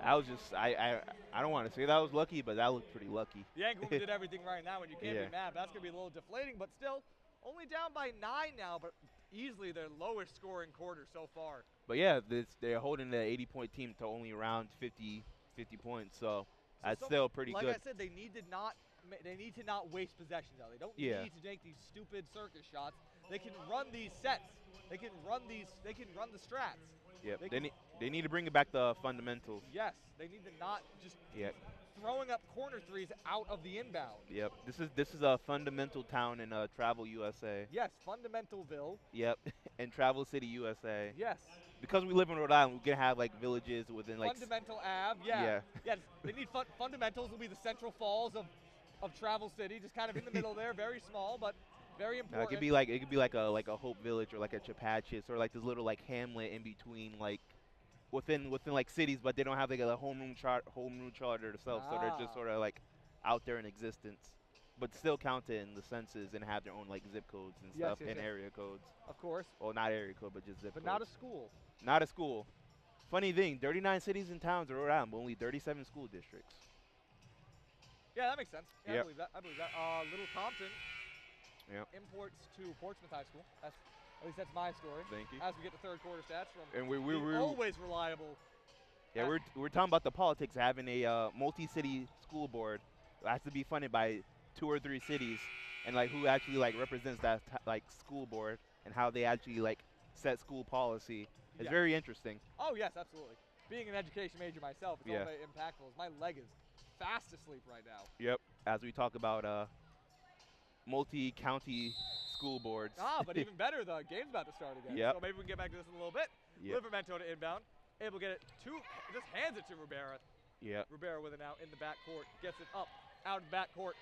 B: I was just, I don't want to say that was lucky, but that looked pretty lucky.
A: The Anchorwoman did everything right now, and you can't be mad. That's going to be a little deflating, but still only down by 9 now, but easily their lowest scoring quarter so far.
B: But yeah, they're holding the 80-point team to only around 50 points, so that's still pretty good.
A: Like I said, they need to not waste possessions now. They don't need to make these stupid circus shots. They can run these sets. They can run the strats.
B: Yep.
A: They
B: They
A: can-
B: need they need to bring it back to fundamentals.
A: Yes, they need to not just
B: Yep.
A: throwing up corner threes out of the inbound.
B: Yep. This is a fundamental town in Travel USA.
A: Yes, Fundamentalville.
B: Yep. And Travel City USA.
A: Yes.
B: Because we live in Rhode Island, we can have like villages within like.
A: Fundamental Ave, yeah.
B: Yeah.
A: Yes, they need fundamentals will be the Central Falls of Travel City, just kind of in the middle there, very small but very
B: It
A: important.
B: could be like a Hope Village or like a Chapachis or like this little like hamlet in between like within like cities, but they don't have like a homeroom charter themselves, so they're just
A: Ah.
B: sort of like out there in existence, but still counted in the census and have their own like zip codes and
A: Yes,
B: stuff
A: yes,
B: and
A: yes.
B: area codes.
A: Of course,
B: Well, not area code, but just zip
A: but
B: codes.
A: not a school.
B: Not a school. Funny thing, 39 cities and towns are Rhode Island, but only 37 school districts.
A: Yeah, that makes sense. Yeah,
B: Yep.
A: I believe that. Little Compton
B: Yep.
A: imports to Portsmouth High School. At least that's my story.
B: Thank you.
A: As we get to third quarter stats from
B: And we
A: the always reliable.
B: Yeah, we're talking about the politics of having a multi-city school board. It has to be funded by 2 or 3 cities, and like who actually like represents that like school board and how they actually like set school policy. It's
A: Yeah.
B: very interesting.
A: Oh yes, absolutely. Being an education major myself, it's
B: Yeah.
A: all very impactful. My leg is fast asleep right now.
B: Yep. As we talk about multi-county school boards.
A: But even better, the game's about to start again.
B: Yep.
A: So maybe we can get back to this in a little bit.
B: Yep.
A: Livermento to inbound. Able to get it just hands it to Rivera.
B: Yep.
A: Rivera with it now in the backcourt. Gets it up, out of the backcourt.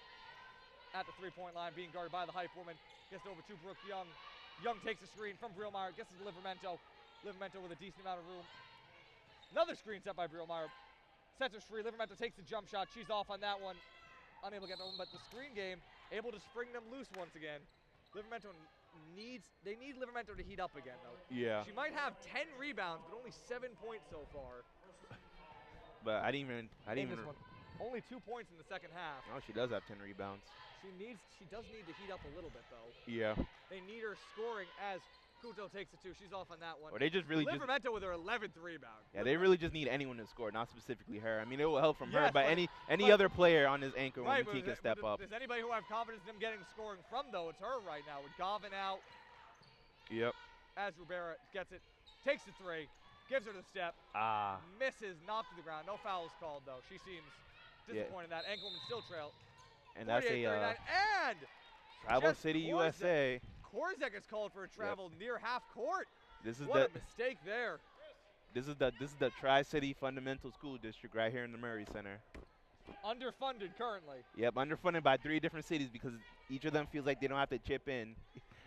A: At the three-point line, being guarded by the hype woman. Gets it over to Brooke Young. Young takes a screen from Brielmeyer. Gets it to Livermento. Livermento with a decent amount of room. Another screen set by Brielmeyer. Sets her free. Livermento takes the jump shot. She's off on that one. Unable to get home, but the screen game able to spring them loose once again. Livermento need Livermento to heat up again though.
B: Yeah.
A: She might have 10 rebounds, but only 7 points so far.
B: But I didn't
A: in
B: even.
A: this one. Only 2 points in the second half.
B: Oh, she does have 10 rebounds.
A: She does need to heat up a little bit though.
B: Yeah.
A: They need her scoring as Kuto takes it too. She's off on that one.
B: Or they just really just.
A: Livermento with her 11th rebound.
B: Yeah, they really just need anyone to score, not specifically her. I mean, it will help from her,
A: Yes,
B: but
A: but-
B: any
A: but-
B: other player on his anchor
A: Right,
B: when he
A: but
B: can step up.
A: Does anybody who have confidence in them getting scoring from though? It's her right now with Gavin out.
B: Yep.
A: As Rivera gets it, takes the three, gives her the step, misses, knocked to the ground. No fouls called though. She seems disappointed in that. Anchorman still trail.
B: And that's a
A: 48-39, and
B: Travel
A: Just
B: City,
A: Korzek.
B: USA.
A: Korzek is called for a travel near half court.
B: This is
A: What a mistake there.
B: this is the Tri-City Fundamental School District right here in the Murray Center.
A: Underfunded currently.
B: Yep, underfunded by 3 different cities because each of them feels like they don't have to chip in.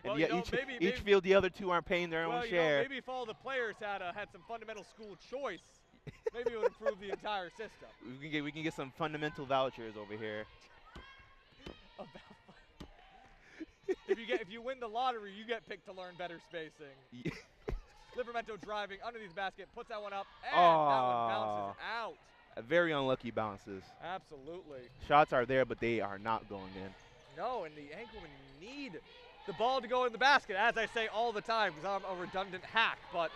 B: And
A: Well,
B: yet
A: you know,
B: each feel the other 2 aren't paying their
A: Well,
B: own
A: you
B: share.
A: know, maybe if all the players had some fundamental school choice, maybe it would improve the entire system.
B: we can get some fundamental vouchers over here.
A: If you win the lottery, you get picked to learn better spacing. Livermento driving underneath the basket, puts that one up, and that one bounces out.
B: Very unlucky bounces.
A: Absolutely.
B: Shots are there, but they are not going in.
A: No, and the Anchormen need the ball to go in the basket, as I say all the time, because I'm a redundant hack. But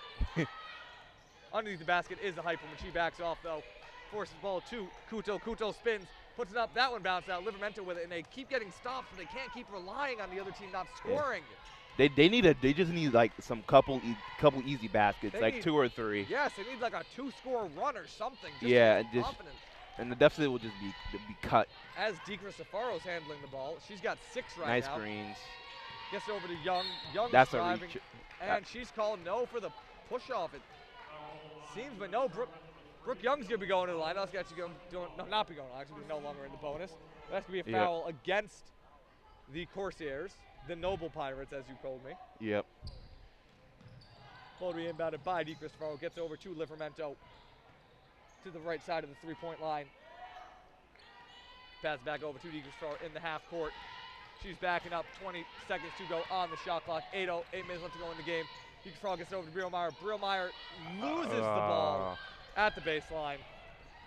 A: underneath the basket is the hype when she backs off, though. Forces the ball to Kuto. Kuto spins, puts it up. That one bounced out. Livermento with it, and they keep getting stops, but they can't keep relying on the other team not scoring.
B: They just need like some couple easy baskets,
A: They
B: like
A: need-
B: 2 or 3.
A: Yes, they need like a 2-score run or something. Just
B: Yeah,
A: to
B: and
A: get
B: just-
A: confidence.
B: And the deficit will just be cut.
A: As Deekra Safaro's handling the ball, she's got 6 right
B: Nice
A: now.
B: screens.
A: Gets over to Young. Young
B: That's a
A: driving,
B: reach.
A: and she's called no for the push-off. It seems, but no. Brooke Young's gonna be going to the line. That's actually going not be going on. Actually, no longer in the bonus. That's gonna be a
B: Yep.
A: foul against the Corsairs, the Noble Pirates, as you told me.
B: Yep.
A: Ball to be inbounded by Deekra Safaro. Gets over to Livermento to the right side of the three-point line. Pass back over to Deekra Safaro in the half court. She's backing up. 20 seconds to go on the shot clock. 8 minutes left to go in the game. Deekra Safaro gets over to Brielmeyer. Brielmeyer loses the ball at the baseline.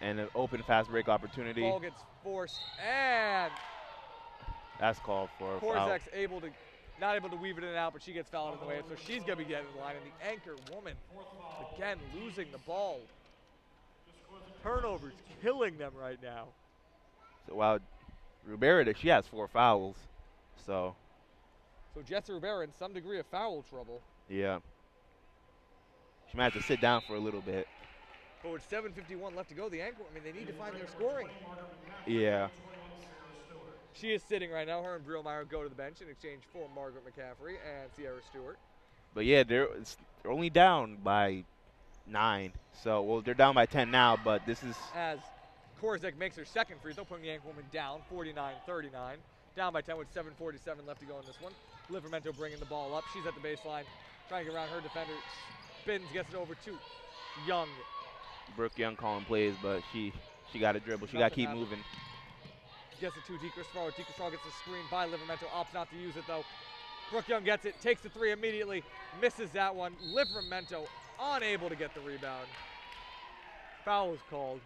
B: And an open fast break opportunity.
A: Ball gets forced, and
B: That's called for a foul.
A: Korzek's not able to weave it in and out, but she gets fouled in the way, so she's going to be getting in the line. And the anchor woman, again, losing the ball. Turnovers killing them right now.
B: So while Rivera, she has 4 fouls. So,
A: So Jessa Rivera in some degree of foul trouble.
B: yeah. She might have to sit down for a little bit.
A: But with 7:51 left to go, the Anchor, I mean, they need to find their scoring.
B: Yeah.
A: She is sitting right now. Her and Brillmeyer go to the bench in exchange for Margaret McCaffrey and Sierra Stewart.
B: But yeah, they're only down by 9. So, well, they're down by 10 now, but this is...
A: As Korzek makes her second free throw, putting the Anchor woman down, 49-39. Down by 10 with 7:47 left to go in this one. Livermento bringing the ball up. She's at the baseline, trying to get around her defender. Spins, gets it over to Young.
B: Brooke Young calling plays, but she got to dribble. She got to keep moving.
A: Gets it to DeCristofaro. DeCristofaro gets the screen by Livermento. Opts not to use it, though. Brooke Young gets it, takes the three immediately, misses that one. Livermento unable to get the rebound. Foul is called.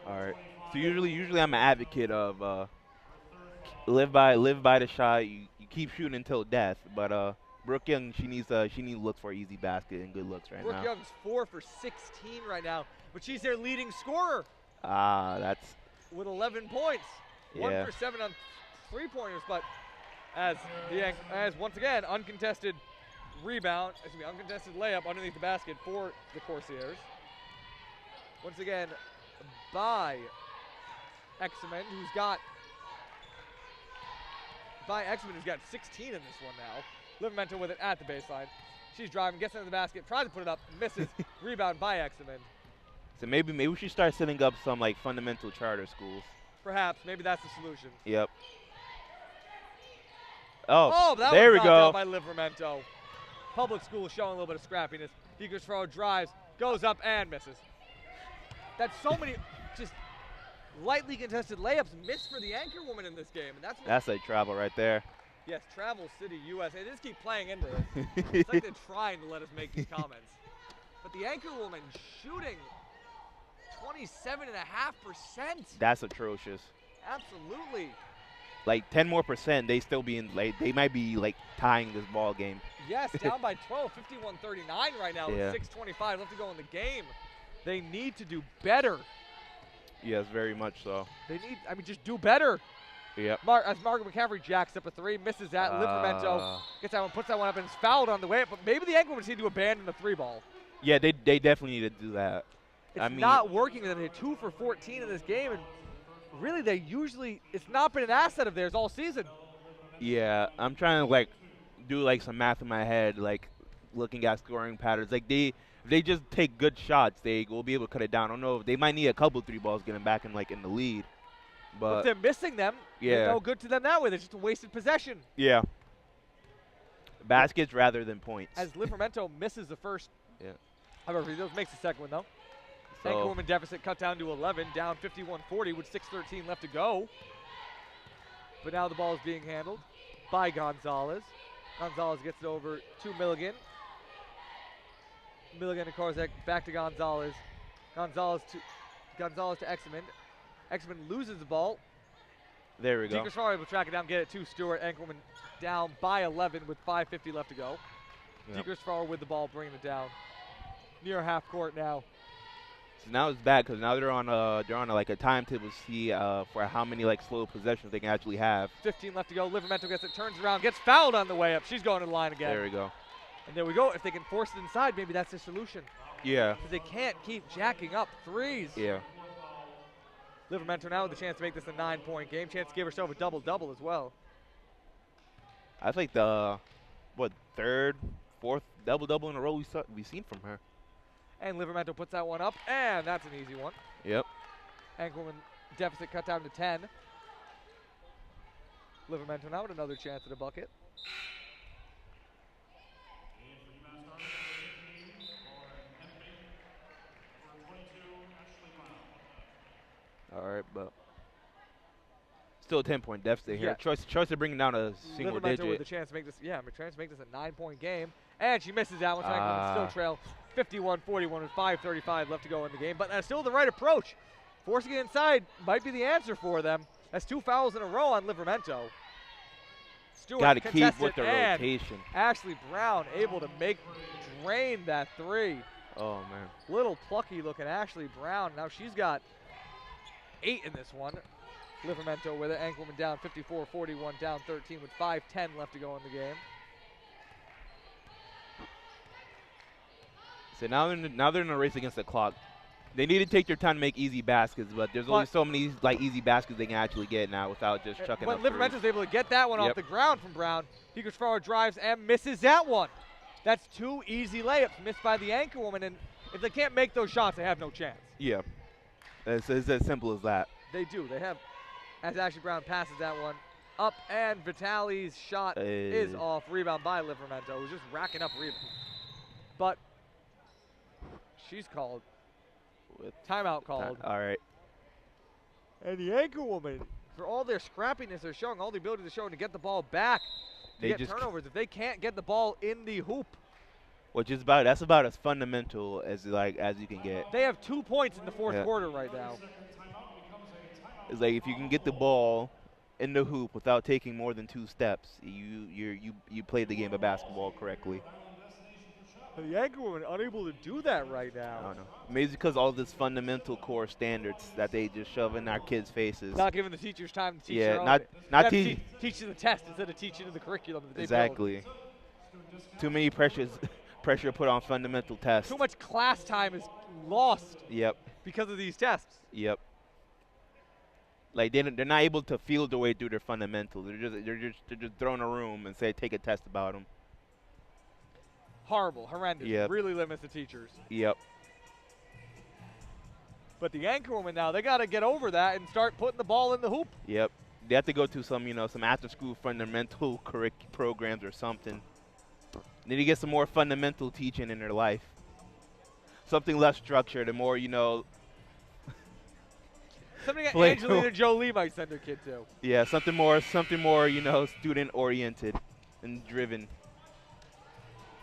B: All right. So usually I'm an advocate of live by the shot. You keep shooting until death. But Brooke Young, she needs to look for an easy basket and good looks right now.
A: Brooke Young's 4 for 16 right now, but she's their leading scorer.
B: That's
A: with 11 points.
B: Yeah.
A: 1 for 7 on three-pointers, but as once again uncontested uncontested layup underneath the basket for the Corsairs. Once again by Exemen, who's got 16 in this one now. Livermento with it at the baseline. She's driving, gets into the basket, tries to put it up, misses. Rebound by Exemen.
B: So maybe we should start setting up some like fundamental charter schools.
A: Perhaps, maybe that's the solution.
B: Yep. Oh,
A: that
B: there
A: was
B: we go.
A: Out by Livermento. Public school showing a little bit of scrappiness. DeCristofaro drives, goes up and misses. That's so many just lightly contested layups missed for the Anchor woman in this game. And
B: that's like travel right there.
A: Yes, Travel City, USA. They just keep playing into this. It's like they're trying to let us make these comments. But the Anchor woman shooting 27.5%.
B: That's atrocious.
A: Absolutely.
B: Like 10 more percent, they still be in. Like they might be like tying this ball game.
A: Yes, down by 12, 51-39 right now.
B: Yeah.
A: With 6:25 left to go in the game. They need to do better.
B: Yes, very much so.
A: They need, just do better.
B: Yep.
A: As Margaret McCaffrey jacks up a three, misses that. Livermento gets that one, puts that one up, and is fouled on the way up. But maybe the Anchor would need to abandon the three ball.
B: Yeah, they definitely need to do that.
A: It's not working. They're 2 for 14 in this game, and really, it's not been an asset of theirs all season.
B: Yeah, I'm trying to do some math in my head, looking at scoring patterns. If they just take good shots, they will be able to cut it down. I don't know, they might need a couple three balls getting back in the lead. But
A: if they're missing them, they're no good to them that way. They're just a wasted possession.
B: Yeah. Baskets rather than points.
A: As Livermento misses the first.
B: Yeah.
A: However, he makes the second one though.
B: So
A: Anchor woman deficit cut down to 11, down 51-40 with 6:13 left to go. But now the ball is being handled by Gonzalez. Gonzalez gets it over to Milligan. Milligan and Korzek back to Gonzalez. Gonzalez to Exemen. Exemen loses the ball.
B: There we go.
A: DeCristofaro will track it down, get it to Stewart. Anchorman down by 11 with 5:50 left to go.
B: Yep.
A: DeCristofaro with the ball, bringing it down. Near half court now.
B: So now it's bad because now they're on a timetable to see for how many slow possessions they can actually have.
A: 15 left to go. Livermento gets it, turns around, gets fouled on the way up. She's going to the line again.
B: There we go.
A: And there we go. If they can force it inside, maybe that's the solution.
B: Yeah.
A: Because they can't keep jacking up threes.
B: Yeah.
A: Livermento now with a chance to make this a 9-point game. Chance to give herself a double-double as well.
B: That's the third, fourth double-double in a row we've seen from her.
A: And Livermento puts that one up, and that's an easy one.
B: Yep.
A: Anchorman deficit cut down to 10. Livermento now with another chance at a bucket.
B: All right, but still a 10-point deficit here.
A: Yeah.
B: Choice of bringing down a single
A: Livermento
B: digit.
A: with a chance to make this, a 9-point game. And she misses that one, so Anchorman still trail 51-41 with 5:35 left to go in the game. But that's still the right approach. Forcing it inside might be the answer for them. That's 2 fouls in a row on Livermento. Stewart
B: got to keep with the
A: and
B: rotation.
A: Ashley Brown able to drain that three.
B: Oh, man.
A: Little plucky looking Ashley Brown. Now she's got 8 in this one. Livermento with it. Anchorman down 54-41, down 13 with 5:10 left to go in the game.
B: So now they're in a race against the clock. They need to take their time to make easy baskets, but there's only so many like easy baskets they can actually get now without just chucking up.
A: But Livermento's able to get that one
B: Yep.
A: off the ground from Brown. He goes forward, drives, and misses that one. That's 2 easy layups missed by the Anchorwoman, and if they can't make those shots, they have no chance.
B: Yeah, it's as simple as that.
A: They do. They have, as Ashley Brown passes that one up, and Vitali's shot is off. Rebound by Livermento, who's just racking up rebounds. But she's called. Timeout called.
B: All right.
A: And the Anchorwoman, for all their scrappiness they're showing, all the ability they're showing to get the ball back, to get turnovers, if they can't get the ball in the hoop.
B: Which is that's about as fundamental as you can get.
A: They have 2 points in the fourth quarter right now.
B: It's like if you can get the ball in the hoop without taking more than 2 steps, you played the game of basketball correctly.
A: The Anchorwoman unable to do that right now.
B: I don't know. Maybe because all this fundamental core standards that they just shove in our kids' faces.
A: Not giving the teachers time to teach their own.
B: not
A: teaching the test instead of teaching the curriculum that they
B: exactly.
A: build.
B: Too many pressure put on fundamental tests.
A: Too much class time is lost.
B: Yep.
A: Because of these tests.
B: Yep. Like they're not able to feel their way through their fundamentals. They're just thrown a room and say take a test about them.
A: Horrible, horrendous.
B: Yep.
A: Really limits the teachers.
B: Yep.
A: But the Anchorwoman now, they got to get over that and start putting the ball in the hoop.
B: Yep. They have to go to some after-school fundamental programs or something. They need to get some more fundamental teaching in their life. Something less structured and more,
A: Something that Angelina Jolie might send her kid to.
B: Yeah, something more, student-oriented and driven.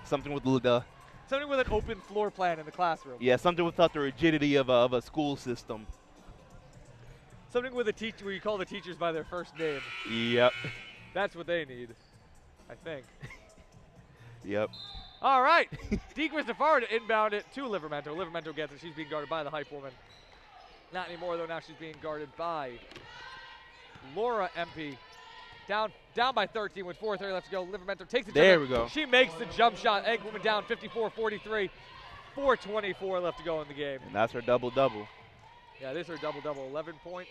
B: Something with
A: something with an open floor plan in the classroom.
B: Yeah, something without the rigidity of a school system.
A: Something with a teacher where you call the teachers by their first name.
B: Yep.
A: That's what they need, I think.
B: Yep.
A: All right. Dee Cristofaro to inbound it to Livermento. Livermento gets it. She's being guarded by the hype woman. Not anymore, though. Now she's being guarded by Laura MP. Down by 13 with 4:30 left to go. Livermento takes the jump.
B: There we go.
A: She makes the jump shot. Anchorwoman down 54-43. 4:24 left to go in the game.
B: And that's her double-double.
A: Yeah, this is her double-double. 11 points.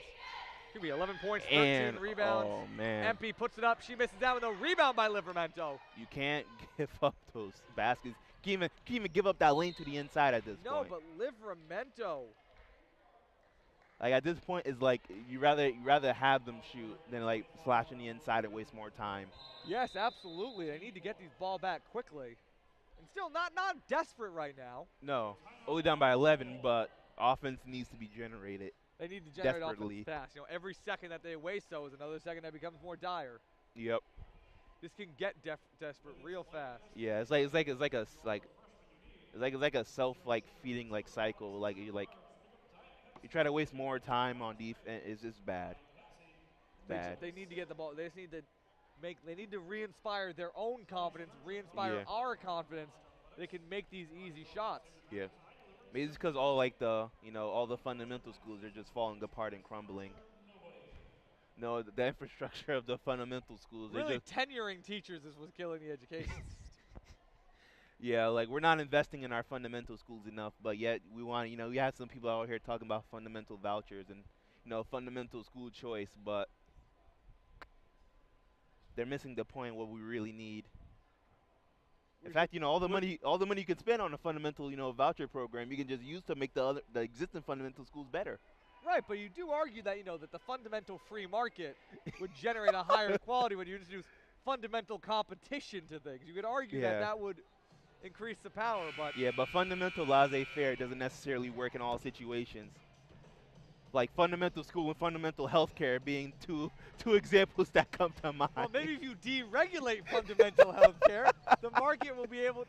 A: Could be 11 points, 13 rebounds.
B: Oh, man.
A: MP puts it up. She misses that with a rebound by Livermento.
B: You can't give up those baskets. Can't even give up that lane to the inside at this point.
A: No, but Livermento.
B: Like at this point, it's like you rather have them shoot than like slashing the inside and waste more time.
A: Yes, absolutely. They need to get these ball back quickly. And still not desperate right now.
B: No, only down by 11, but offense needs to be generated.
A: They need to generate
B: desperately.
A: offense fast. Every second that they waste so is another second that becomes more dire.
B: Yep.
A: This can get desperate real fast.
B: Yeah, it's like a self-feeding cycle. Like you try to waste more time on defense, it's just bad. Bad.
A: They need to get the ball. They just need to they need to re-inspire their own confidence, re-inspire our confidence. They can make these easy shots.
B: Yeah. Maybe it's because all all the fundamental schools are just falling apart and crumbling. No, the infrastructure of the fundamental schools.
A: Really, tenuring teachers is what's killing the education.
B: Yeah, like we're not investing in our fundamental schools enough, but yet we want, we have some people out here talking about fundamental vouchers and, fundamental school choice, but they're missing the point what we really need. In fact, all the money you can spend on a fundamental, voucher program, you can just use to make the existing fundamental schools better.
A: Right, but you do argue that, that the fundamental free market would generate a higher quality when you introduce fundamental competition to things. You could argue that would increase the power, but
B: but fundamental laissez-faire doesn't necessarily work in all situations. Like fundamental school and fundamental healthcare being two examples that come to mind.
A: Well, maybe if you deregulate fundamental healthcare, the market will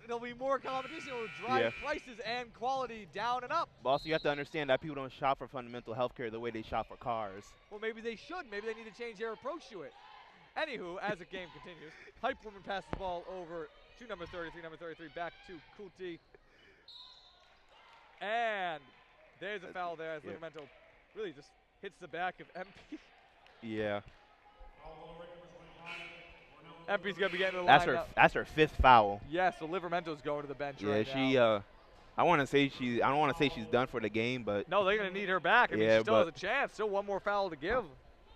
A: there'll be more competition. It will drive prices and quality down and up.
B: But also you have to understand that people don't shop for fundamental healthcare the way they shop for cars.
A: Well, maybe they should. Maybe they need to change their approach to it. Anywho, as the game continues, Hype Woman passes the ball over to number 33, back to Kuti. And there's a foul there as Livermento really just hits the back of MP.
B: Yeah.
A: MP's going to be getting the line
B: That's her fifth foul.
A: Yeah, so Livermento's going to the bench right now.
B: Yeah, I want to say I don't want to say she's done for the game, but
A: No, they're going to need her back. I mean,
B: Yeah,
A: she still has
B: but-
A: a chance. Still one more foul to give.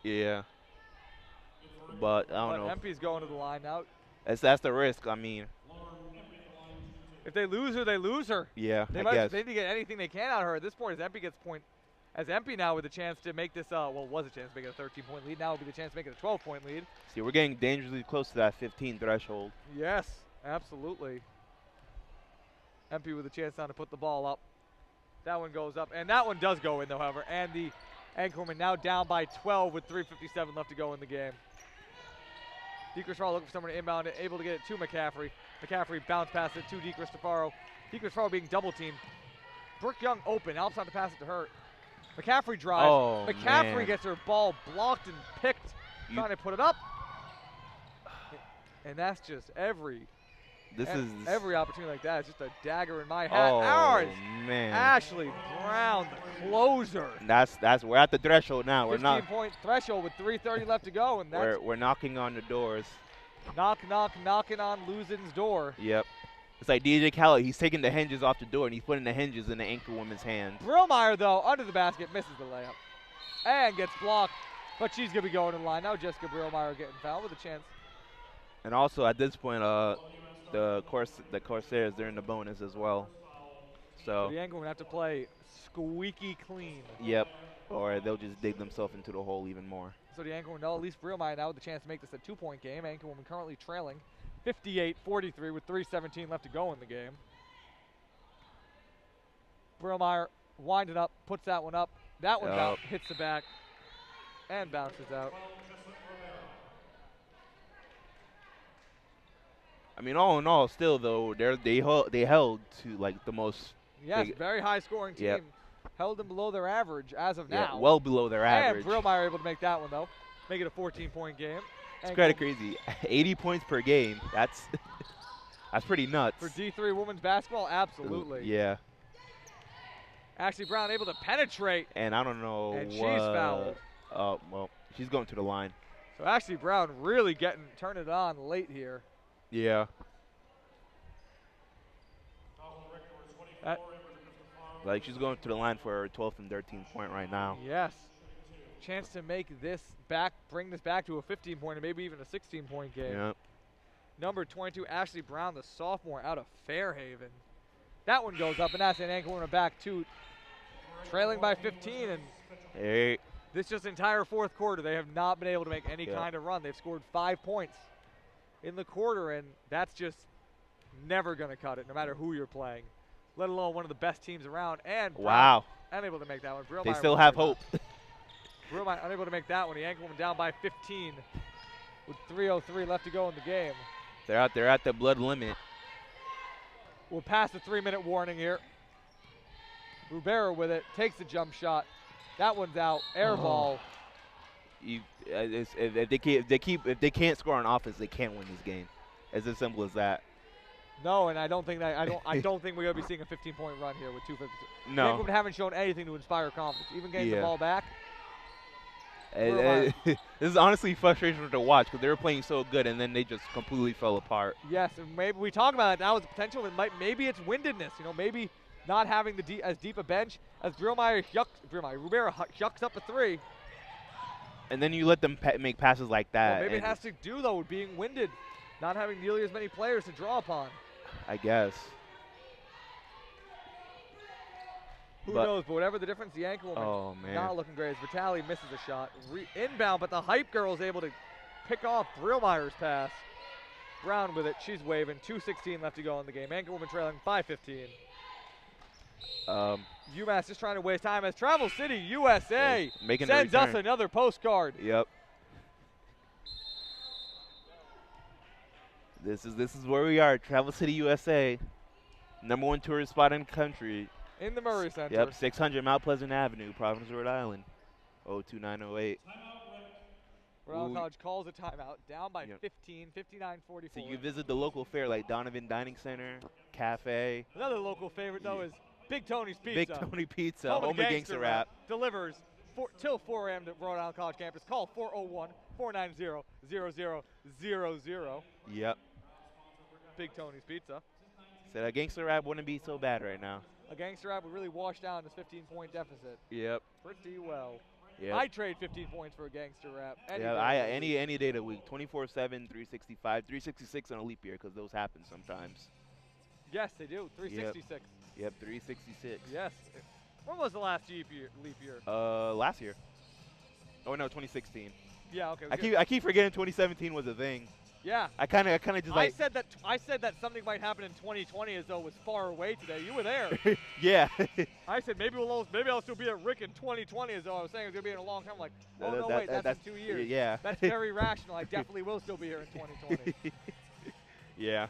B: yeah. But I don't know.
A: Empey's going to the line now.
B: That's the risk. I mean,
A: If they lose her, they lose her.
B: yeah,
A: They
B: I
A: might
B: guess.
A: they need to get anything they can out of her at this point. As Empey gets point, as Empey now with a chance to make this, well, was a chance to make it a 13-point lead. Now will be the chance to make it a 12-point lead.
B: See, we're getting dangerously close to that 15 threshold.
A: Yes, absolutely. Empey with a chance now to put the ball up. That one goes up, and that one does go in, though, however. And the Anchorman now down by 12 with 3:57 left to go in the game. DeCristofaro looking for someone to inbound it, able to get it to McCaffrey. McCaffrey bounce pass it to DeCristofaro. DeCristofaro being double teamed. Brooke Young open, helps out to pass it to her. McCaffrey drives.
B: Oh,
A: McCaffrey
B: man.
A: gets her ball blocked and picked, trying to put it up. And that's just every opportunity like that is just a dagger in my hat.
B: Oh,
A: Ours,
B: man.
A: Ashley Brown, the closer.
B: That's we're at the threshold now. We're not
A: 15-point threshold with 3:30 left to go, and that's
B: we're knocking on the doors.
A: knocking on Luzin's door.
B: Yep. It's like DJ Khaled. He's taking the hinges off the door and he's putting the hinges in the anchor woman's hand.
A: Brillmeyer, though, under the basket, misses the layup. And gets blocked, but she's going to be going to the line. Now Jessica Brillmeyer getting fouled with a chance.
B: And also at this point, the Corsairs, they're in the bonus as well.
A: So
B: So
A: the Angle will have to play squeaky clean.
B: yep. Or they'll just dig themselves into the hole even more.
A: So the Anchorwoman, no, at least Brillmeyer now with the chance to make this a 2-point game. Anchorwoman currently trailing 58-43 with 3:17 left to go in the game. Brillmeyer winding up, puts that one up. That one's out, hits the back, and bounces out.
B: I mean, all in all, still though, they held to like the most.
A: Yes, very high scoring team.
B: Yep.
A: Held them below their average as of
B: Yeah,
A: now.
B: well below their average.
A: And Brillmeyer able to make that one, though. Make it a 14-point game.
B: It's kind of crazy. 80 points per game. That's that's pretty nuts.
A: For D3 women's basketball, absolutely.
B: Yeah.
A: Ashley Brown able to penetrate.
B: And I don't know.
A: And she's fouled.
B: Oh, well, she's going to the line.
A: So Ashley Brown really turning it on late here.
B: Yeah. Like she's going to the line for her 12th and 13th point right now.
A: Yes. Chance to make this bring this back to a 15-point or maybe even a 16-point game.
B: Yep.
A: Number 22, Ashley Brown, the sophomore out of Fairhaven. That one goes up, and that's an ankle winner back to trailing by 15. And
B: Hey.
A: this just entire fourth quarter, they have not been able to make any kind of run. They've scored 5 points in the quarter, and that's just never going to cut it, no matter who you're playing, let alone one of the best teams around. And
B: Wow.
A: unable to make that one.
B: They
A: Brillmeyer
B: still have hope.
A: Brillmeyer unable to make that one. The ankle woman down by 15 with 3:03 left to go in the game.
B: They're out there at the blood limit.
A: We'll pass the 3-minute warning here. Rubera with it, takes the jump shot. That one's out. Air ball.
B: If they can't score on offense, they can't win this game. It's as simple as that.
A: No, and I don't think we're gonna be seeing a 15-point run here with 2:52.
B: No.
A: The Anchorwomen haven't shown anything to inspire confidence. Even getting the ball back.
B: This is honestly frustrating to watch because they were playing so good and then they just completely fell apart.
A: Yes, and maybe we talk about it now as a potential. Maybe it's windedness. Maybe not having as deep a bench as Rubera yucks up a 3.
B: And then you let them make passes like that.
A: Well, maybe it has to do though with being winded, not having nearly as many players to draw upon.
B: I guess.
A: Who knows? But whatever the difference, the Anchorwoman not looking great. As Vitale misses a shot, inbound, but the hype girl is able to pick off Brillmeyer's pass. Brown with it. She's waving. 2:16 left to go in the game. Anchorwoman trailing by 15. UMass just trying to waste time as Travel City, USA sends us another postcard.
B: Yep. This is where we are, Travel City, USA. #1 tourist spot in the country.
A: In the Murray Center.
B: Yep, 600 Mount Pleasant Avenue, Providence, Rhode Island. 02908.
A: Rhode Island College calls a timeout, down by 15, 59-44.
B: So you visit the local fair like Donovan Dining Center, Cafe.
A: Another local favorite, though, is Big Tony's Pizza.
B: Big Tony Pizza,
A: Home
B: of Gangster Rap.
A: Delivers till 4 a.m. to Rhode Island College campus. Call 401-490-0000.
B: Yep.
A: Big Tony's Pizza.
B: So a gangster rap wouldn't be so bad right now.
A: A gangster rap would really wash down this 15-point deficit
B: Yep.
A: pretty well.
B: Yep.
A: I'd trade 15 points for a gangster rap.
B: Any day of the week. 24/7, 365, 366 on a leap year because those happen sometimes.
A: Yes, they do. 366.
B: Yep, 366.
A: Yes. When was the last leap year?
B: Last year. Oh no, 2016.
A: Yeah. Okay.
B: I keep forgetting 2017 was a thing.
A: Yeah.
B: I kind of just like.
A: I said that something might happen in 2020 as though it was far away today. You were there.
B: Yeah.
A: I said maybe I'll still be at RIC in 2020 as though I was saying it was gonna be in a long time. I'm like, oh no, wait, that's in 2 years.
B: Yeah.
A: That's very rational. I definitely will still be here in 2020.
B: Yeah.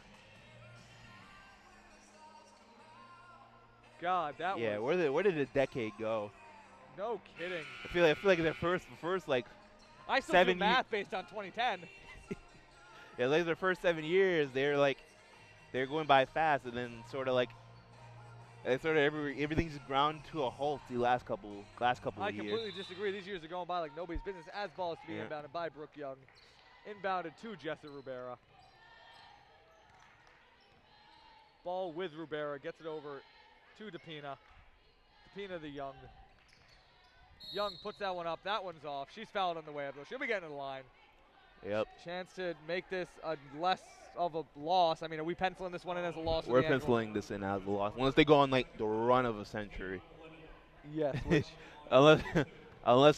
A: God, that
B: Yeah.
A: was.
B: Where did the decade go?
A: No kidding.
B: I feel like the first like.
A: I still do math based on 2010.
B: Yeah, like their first 7 years, they're going by fast, and then everything's ground to a halt the last couple of years.
A: I completely disagree. These years are going by like nobody's business. As ball is to be inbounded by Brooke Young, inbounded to Jessa Rubera. Ball with Rubera, gets it over to DePina. DePina the Young. Young puts that one up. That one's off. She's fouled on the way up, though. She'll be getting to the line.
B: Yep.
A: Chance to make this less of a loss. I mean, are we penciling this one in as a loss?
B: We're penciling this in as a loss. Unless they go on like the run of a century.
A: Yes. Which
B: unless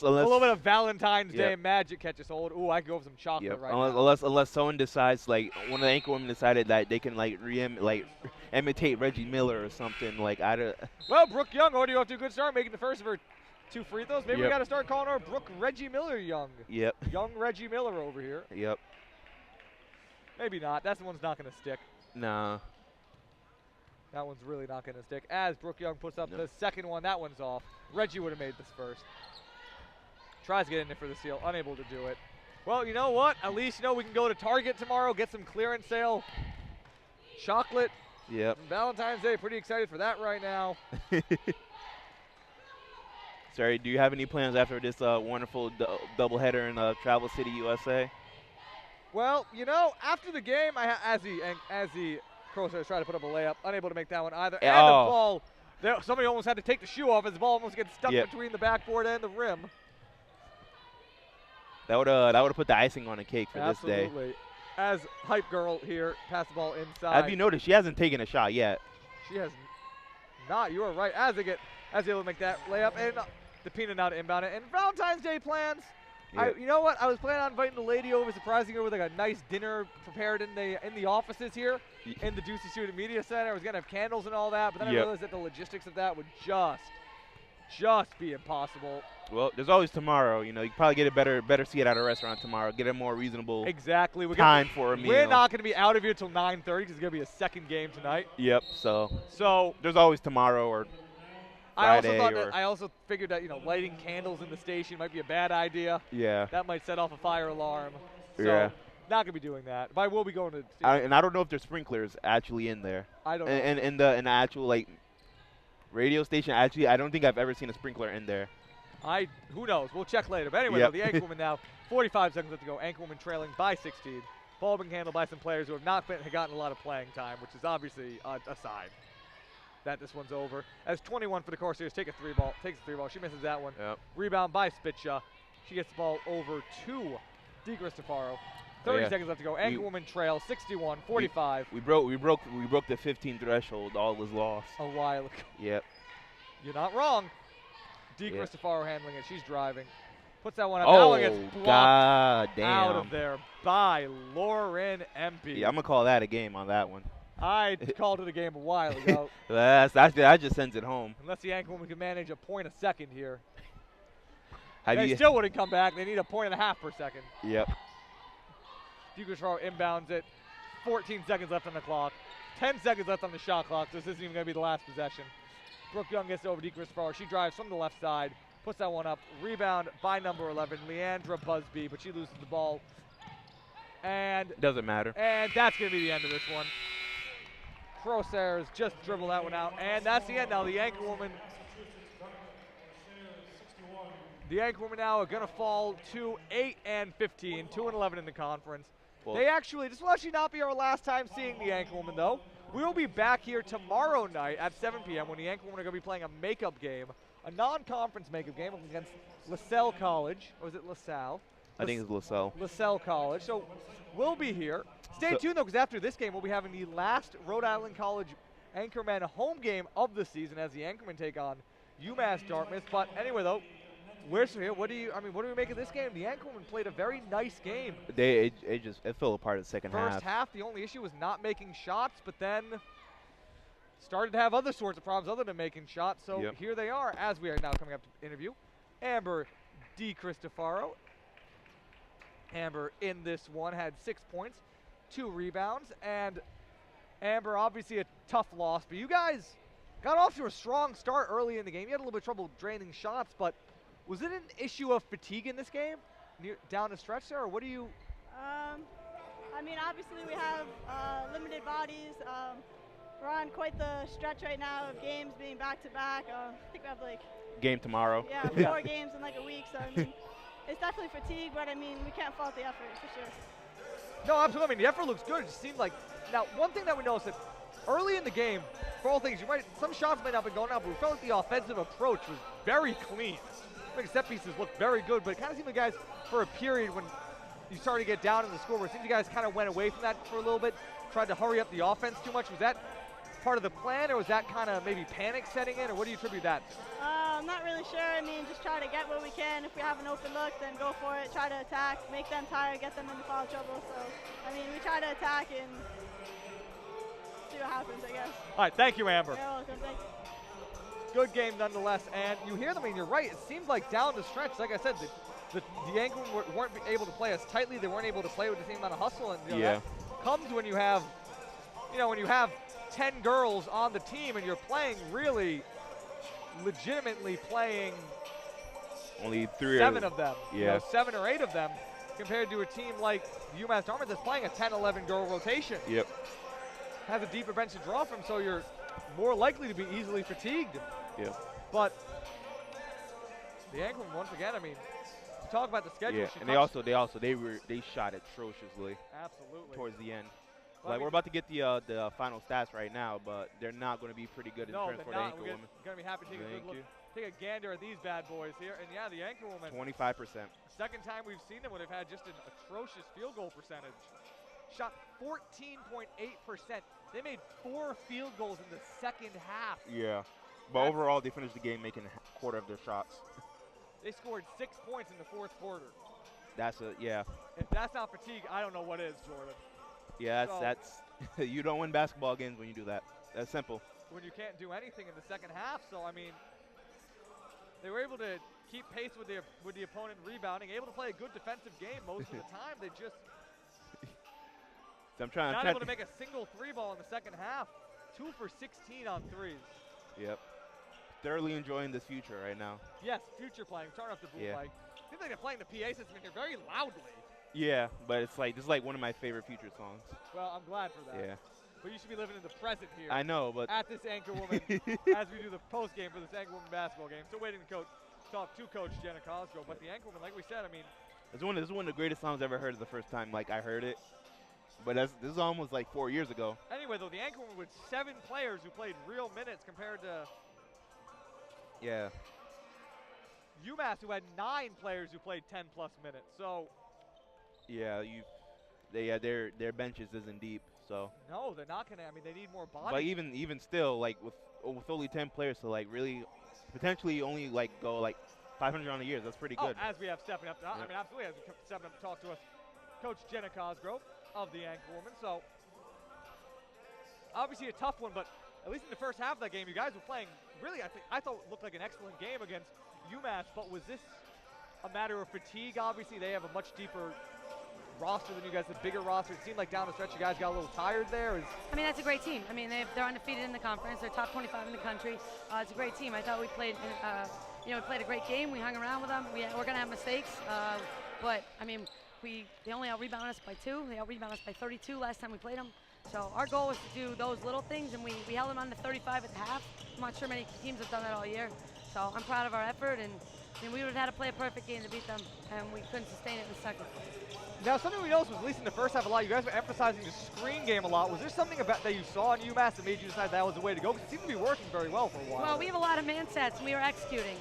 A: a little bit of Valentine's Day magic catches hold. Ooh, I could go for some chocolate right now.
B: Unless someone decides, like one of the anchor women decided that they can imitate Reggie Miller or something like
A: Well, Brooke Young already off to a good start, making the first of her 2 free throws. Maybe we got to start calling her Brooke Reggie Miller Young.
B: Yep.
A: Young Reggie Miller over here.
B: Yep.
A: Maybe not. That one's not going to stick.
B: Nah.
A: That one's really not going to stick. As Brooke Young puts up the second one, that one's off. Reggie would have made this first. Tries to get in there for the steal, unable to do it. Well, you know what? At least we can go to Target tomorrow, get some clearance sale chocolate.
B: Yep.
A: Valentine's Day, pretty excited for that right now.
B: Sorry, do you have any plans after this wonderful doubleheader in Travel City, USA?
A: Well, after the game, as the Crowstars try to put up a layup, unable to make that one either. And the ball, somebody almost had to take the shoe off as the ball almost gets stuck between the backboard and the rim.
B: That would have put the icing on the cake for this day.
A: Absolutely. As Hype Girl here, pass the ball inside.
B: Have you noticed she hasn't taken a shot yet?
A: She has not. You are right. As they able to make that layup, and DePina now to inbound it. And Valentine's Day plans.
B: Yep.
A: You know what? I was planning on inviting the lady over, surprising her with like a nice dinner prepared in the offices here in the Ducey Student Media Center. I was gonna have candles and all that, but then I realized that the logistics of that would just be impossible.
B: Well, there's always tomorrow. You can probably get a better seat at a restaurant tomorrow. Get a more reasonable time for a meal.
A: We're not going to be out of here till 9:30 because it's going to be a second game tonight.
B: Yep. So there's always tomorrow or Friday.
A: I also figured that lighting candles in the station might be a bad idea.
B: Yeah.
A: That might set off a fire alarm. So
B: yeah.
A: Not going to be doing that. But I will be going to.
B: And I don't know if there's sprinklers actually in there.
A: I don't know.
B: And in the actual radio station, actually, I don't think I've ever seen a sprinkler in there.
A: Who knows? We'll check later. But anyway, the Anchorwoman now, 45 seconds left to go. Anchorwoman trailing by 16. Ball being handled by some players who have not gotten a lot of playing time, which is obviously a sign that this one's over. As 21 for the Corsairs takes a three ball. She misses that one.
B: Yep.
A: Rebound by Spitcha. She gets the ball over to DiCristofaro. 30 seconds left to go. Anchorwoman trail 61-45.
B: We broke the 15 threshold. All was lost.
A: A while ago.
B: Yep.
A: You're not wrong. DiCristofaro handling it. She's driving. Puts that one up.
B: Oh,
A: that one gets blocked
B: God damn.
A: out of there by Lauren Empey.
B: Yeah, I'm going to call that a game on that one.
A: I called it a game a while ago.
B: That just sends it home.
A: Unless the Anchorwoman can manage a point a second here.
B: They
A: still wouldn't come back. They need a point and a half per second.
B: Yep.
A: DiCristofaro inbounds it. 14 seconds left on the clock. 10 seconds left on the shot clock. This isn't even going to be the last possession. Brooke Young gets over DiCristofaro. She drives from the left side. Puts that one up. Rebound by number 11, Leandra Busby, but she loses the ball. And
B: doesn't matter.
A: And that's going to be the end of this one. Crowstars just dribble that one out. And that's the end now. The Anchorwoman now are going to fall to 8-15, 2-11 in the conference. Well, this will actually not be our last time seeing the Anchorwoman, though. We'll be back here tomorrow night at 7 p.m. when the Anchorwomen are going to be playing a makeup game, a non-conference makeup game against LaSalle College. Or is it LaSalle?
B: I think it's LaSalle.
A: LaSalle College. So we'll be here. Stay tuned, though, because after this game, we'll be having the last Rhode Island College Anchorman home game of the season as the Anchormen take on UMass Dartmouth. But anyway, though, we're still here. What do we make of this game? The Anchormen played a very nice game.
B: It fell apart in the second half.
A: First half, the only issue was not making shots, but then started to have other sorts of problems other than making shots. So here they are as we are now coming up to interview Amber DiCristofaro. Amber in this one had 6 points, 2 rebounds, and Amber, obviously a tough loss, but you guys got off to a strong start early in the game. You had a little bit of trouble draining shots, but was it an issue of fatigue in this game down the stretch there, or what do you?
E: I mean, obviously we have limited bodies. We're on quite the stretch right now of games being back-to-back. I think we have like
B: game tomorrow.
E: Yeah, 4 games in like a week, so I mean, it's definitely fatigue, but I mean, we can't fault the effort for sure.
A: No, absolutely. I mean, the effort looks good. It just seemed like, now, one thing that we noticed that early in the game, for all things, some shots might not have been going out, but we felt like the offensive approach was very clean. I think set pieces looked very good, but it kind of seemed like guys, for a period when you started to get down in the scoreboard, it seemed you guys kind of went away from that for a little bit, tried to hurry up the offense too much. Was that part of the plan, or was that kind of maybe panic setting in, or what do you attribute that to?
E: I'm not really sure. I mean, just try to get what we can. If we have an open look, then go for it. Try to attack, make them tired, get them into foul trouble. So, I mean, we try to attack and see what happens, I guess.
A: All right, thank you, Amber.
E: You're welcome. Thank you.
A: Good game nonetheless, and you hear them, and you're right. It seemed like down the stretch, like I said, the Anchormen weren't able to play as tightly. They weren't able to play with the same amount of hustle, and that comes when you have, when you have 10 girls on the team and you're playing legitimately playing
B: only 3
A: 7 of them.
B: Yeah.
A: 7 or 8 of them compared to a team like UMass Dartmouth that's playing a 10-11 girl rotation.
B: Yep.
A: Has a deeper bench to draw from, so you're more likely to be easily fatigued.
B: Yep.
A: But the Anchormen, once again, I mean, to talk about the schedule.
B: Yeah, and they shot atrociously.
A: Absolutely.
B: Towards the end.
A: Well,
B: we're about to get the final stats right now, but they're not going to be pretty good in terms for the Anchorwomen.
A: We're going to be happy to take a good look. Take a gander at these bad boys here. And yeah, the Anchorwomen.
B: 25%.
A: Second time we've seen them when they've had just an atrocious field goal percentage. Shot 14.8%. They made 4 field goals in the second half.
B: Yeah. But overall, they finished the game making a quarter of their shots.
A: They scored 6 points in the fourth quarter.
B: Yeah.
A: If that's not fatigue, I don't know what is, Jordan.
B: Yeah, that's you don't win basketball games when you do that. That's simple.
A: When you can't do anything in the second half, so I mean, they were able to keep pace with the opponent rebounding, able to play a good defensive game most of the time. They just not able to make a single 3-ball in the second half. 2 for 16 on threes.
B: Yep. Thoroughly enjoying this future right now.
A: Yes, future playing. Turn off the bootleg. Seems like they're playing the PA system in here very loudly.
B: Yeah, but this is like one of my favorite Future songs.
A: Well, I'm glad for that.
B: Yeah.
A: But you should be living in the present here.
B: I know, but
A: at this Anchorwoman as we do the post game for this Anchorwoman basketball game. Still waiting to talk to Coach Jenna Cosgrove. But the Anchorwoman, like we said, I mean,
B: this is one of the greatest songs I ever heard the first time I heard it. But this is almost like 4 years ago.
A: Anyway, though, the Anchorwoman with 7 players who played real minutes compared to UMass, who had 9 players who played 10+ minutes. So
B: yeah, their benches isn't deep. So
A: no, they're not gonna. I mean, they need more bodies.
B: But even still, like with only 10 players to really potentially only go 500 on the year, that's pretty good.
A: As we have stepping up, I mean, absolutely, as we stepping up to talk to us, Coach Jenna Cosgrove of the Anchorwoman. So obviously a tough one, but at least in the first half of that game, you guys were playing really. I thought it looked like an excellent game against UMass. But was this a matter of fatigue? Obviously, they have a much deeper roster than you guys, a bigger roster. It seemed like down the stretch you guys got a little tired there.
F: I mean, that's a great team. I mean, they're undefeated in the conference. They're top 25 in the country. It's a great team. I thought we played, we played a great game. We hung around with them. We're going to have mistakes, but I mean, they only out-rebounded us by 2. They out-rebounded us by 32 last time we played them. So our goal was to do those little things, and we held them on to 35 at the half. I'm not sure many teams have done that all year. So I'm proud of our effort, and I mean, we would have had to play a perfect game to beat them, and we couldn't sustain it in the second.
A: Now, something we noticed was, at least in the first half a lot, you guys were emphasizing the screen game a lot. Was there something about that you saw in UMass that made you decide that was the way to go? Because it seemed to be working very well for a while.
F: Well, we have a lot of man sets, and we were executing.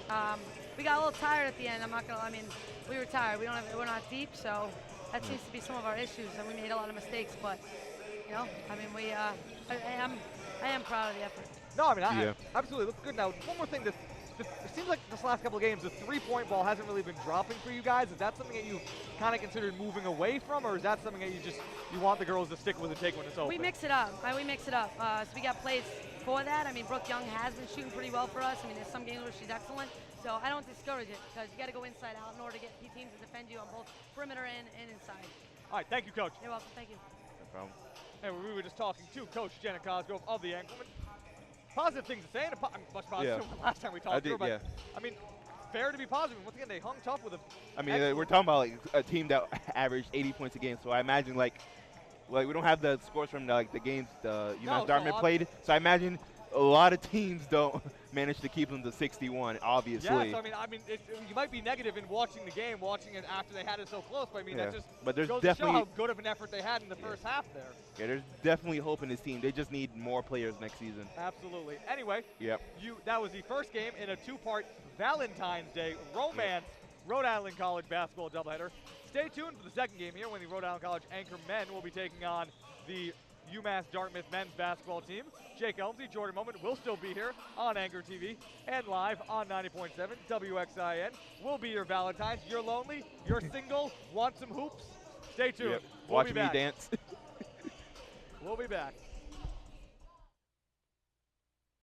F: We got a little tired at the end. I'm not gonna. I mean, we were tired. We're not deep, so that seems to be some of our issues, and we made a lot of mistakes. But you know, I mean, I am proud of the effort.
A: No, I mean, I absolutely looks good. Now, one more thing. It seems like this last couple of games, the three-point ball hasn't really been dropping for you guys. Is that something that you kind of considered moving away from, or is that something that you want the girls to stick with and take when it's open?
F: We mix it up. We mix it up. So we got plays for that. I mean, Brooke Young has been shooting pretty well for us. I mean, there's some games where she's excellent. So I don't discourage it because you got to go inside out in order to get teams to defend you on both perimeter and inside.
A: All right, thank you, Coach.
F: You're welcome. Thank you.
B: No problem.
A: And we were just talking to Coach Jenna Cosgrove of the Anchorman. Positive things to say, and much positive from last time we talked to her. But I mean, fair to be positive. Once again, they hung tough with a.
B: I mean, we're talking about like a team that averaged 80 points a game. So I imagine like we don't have the scores from the games UMass Dartmouth played. So I imagine a lot of teams don't manage to keep them to 61. Obviously.
A: Yes, I mean, you might be negative in watching the game, watching it after they had it so close. But I mean, that just goes to show how good of an effort they had in the first half there.
B: Yeah, there's definitely hope in this team. They just need more players next season.
A: Absolutely. Anyway,
B: yep.
A: That was the first game in a two-part Valentine's Day romance Rhode Island College basketball doubleheader. Stay tuned for the second game here when the Rhode Island College Anchor men will be taking on the UMass Dartmouth men's basketball team. Jake Elmsey, Jordan Moment will still be here on Anchor TV and live on 90.7 WXIN. We'll be your Valentine's. You're lonely, you're single, want some hoops? Stay tuned.
B: Yep.
A: We'll
B: Watch
A: be
B: me
A: back.
B: dance.
A: We'll be back.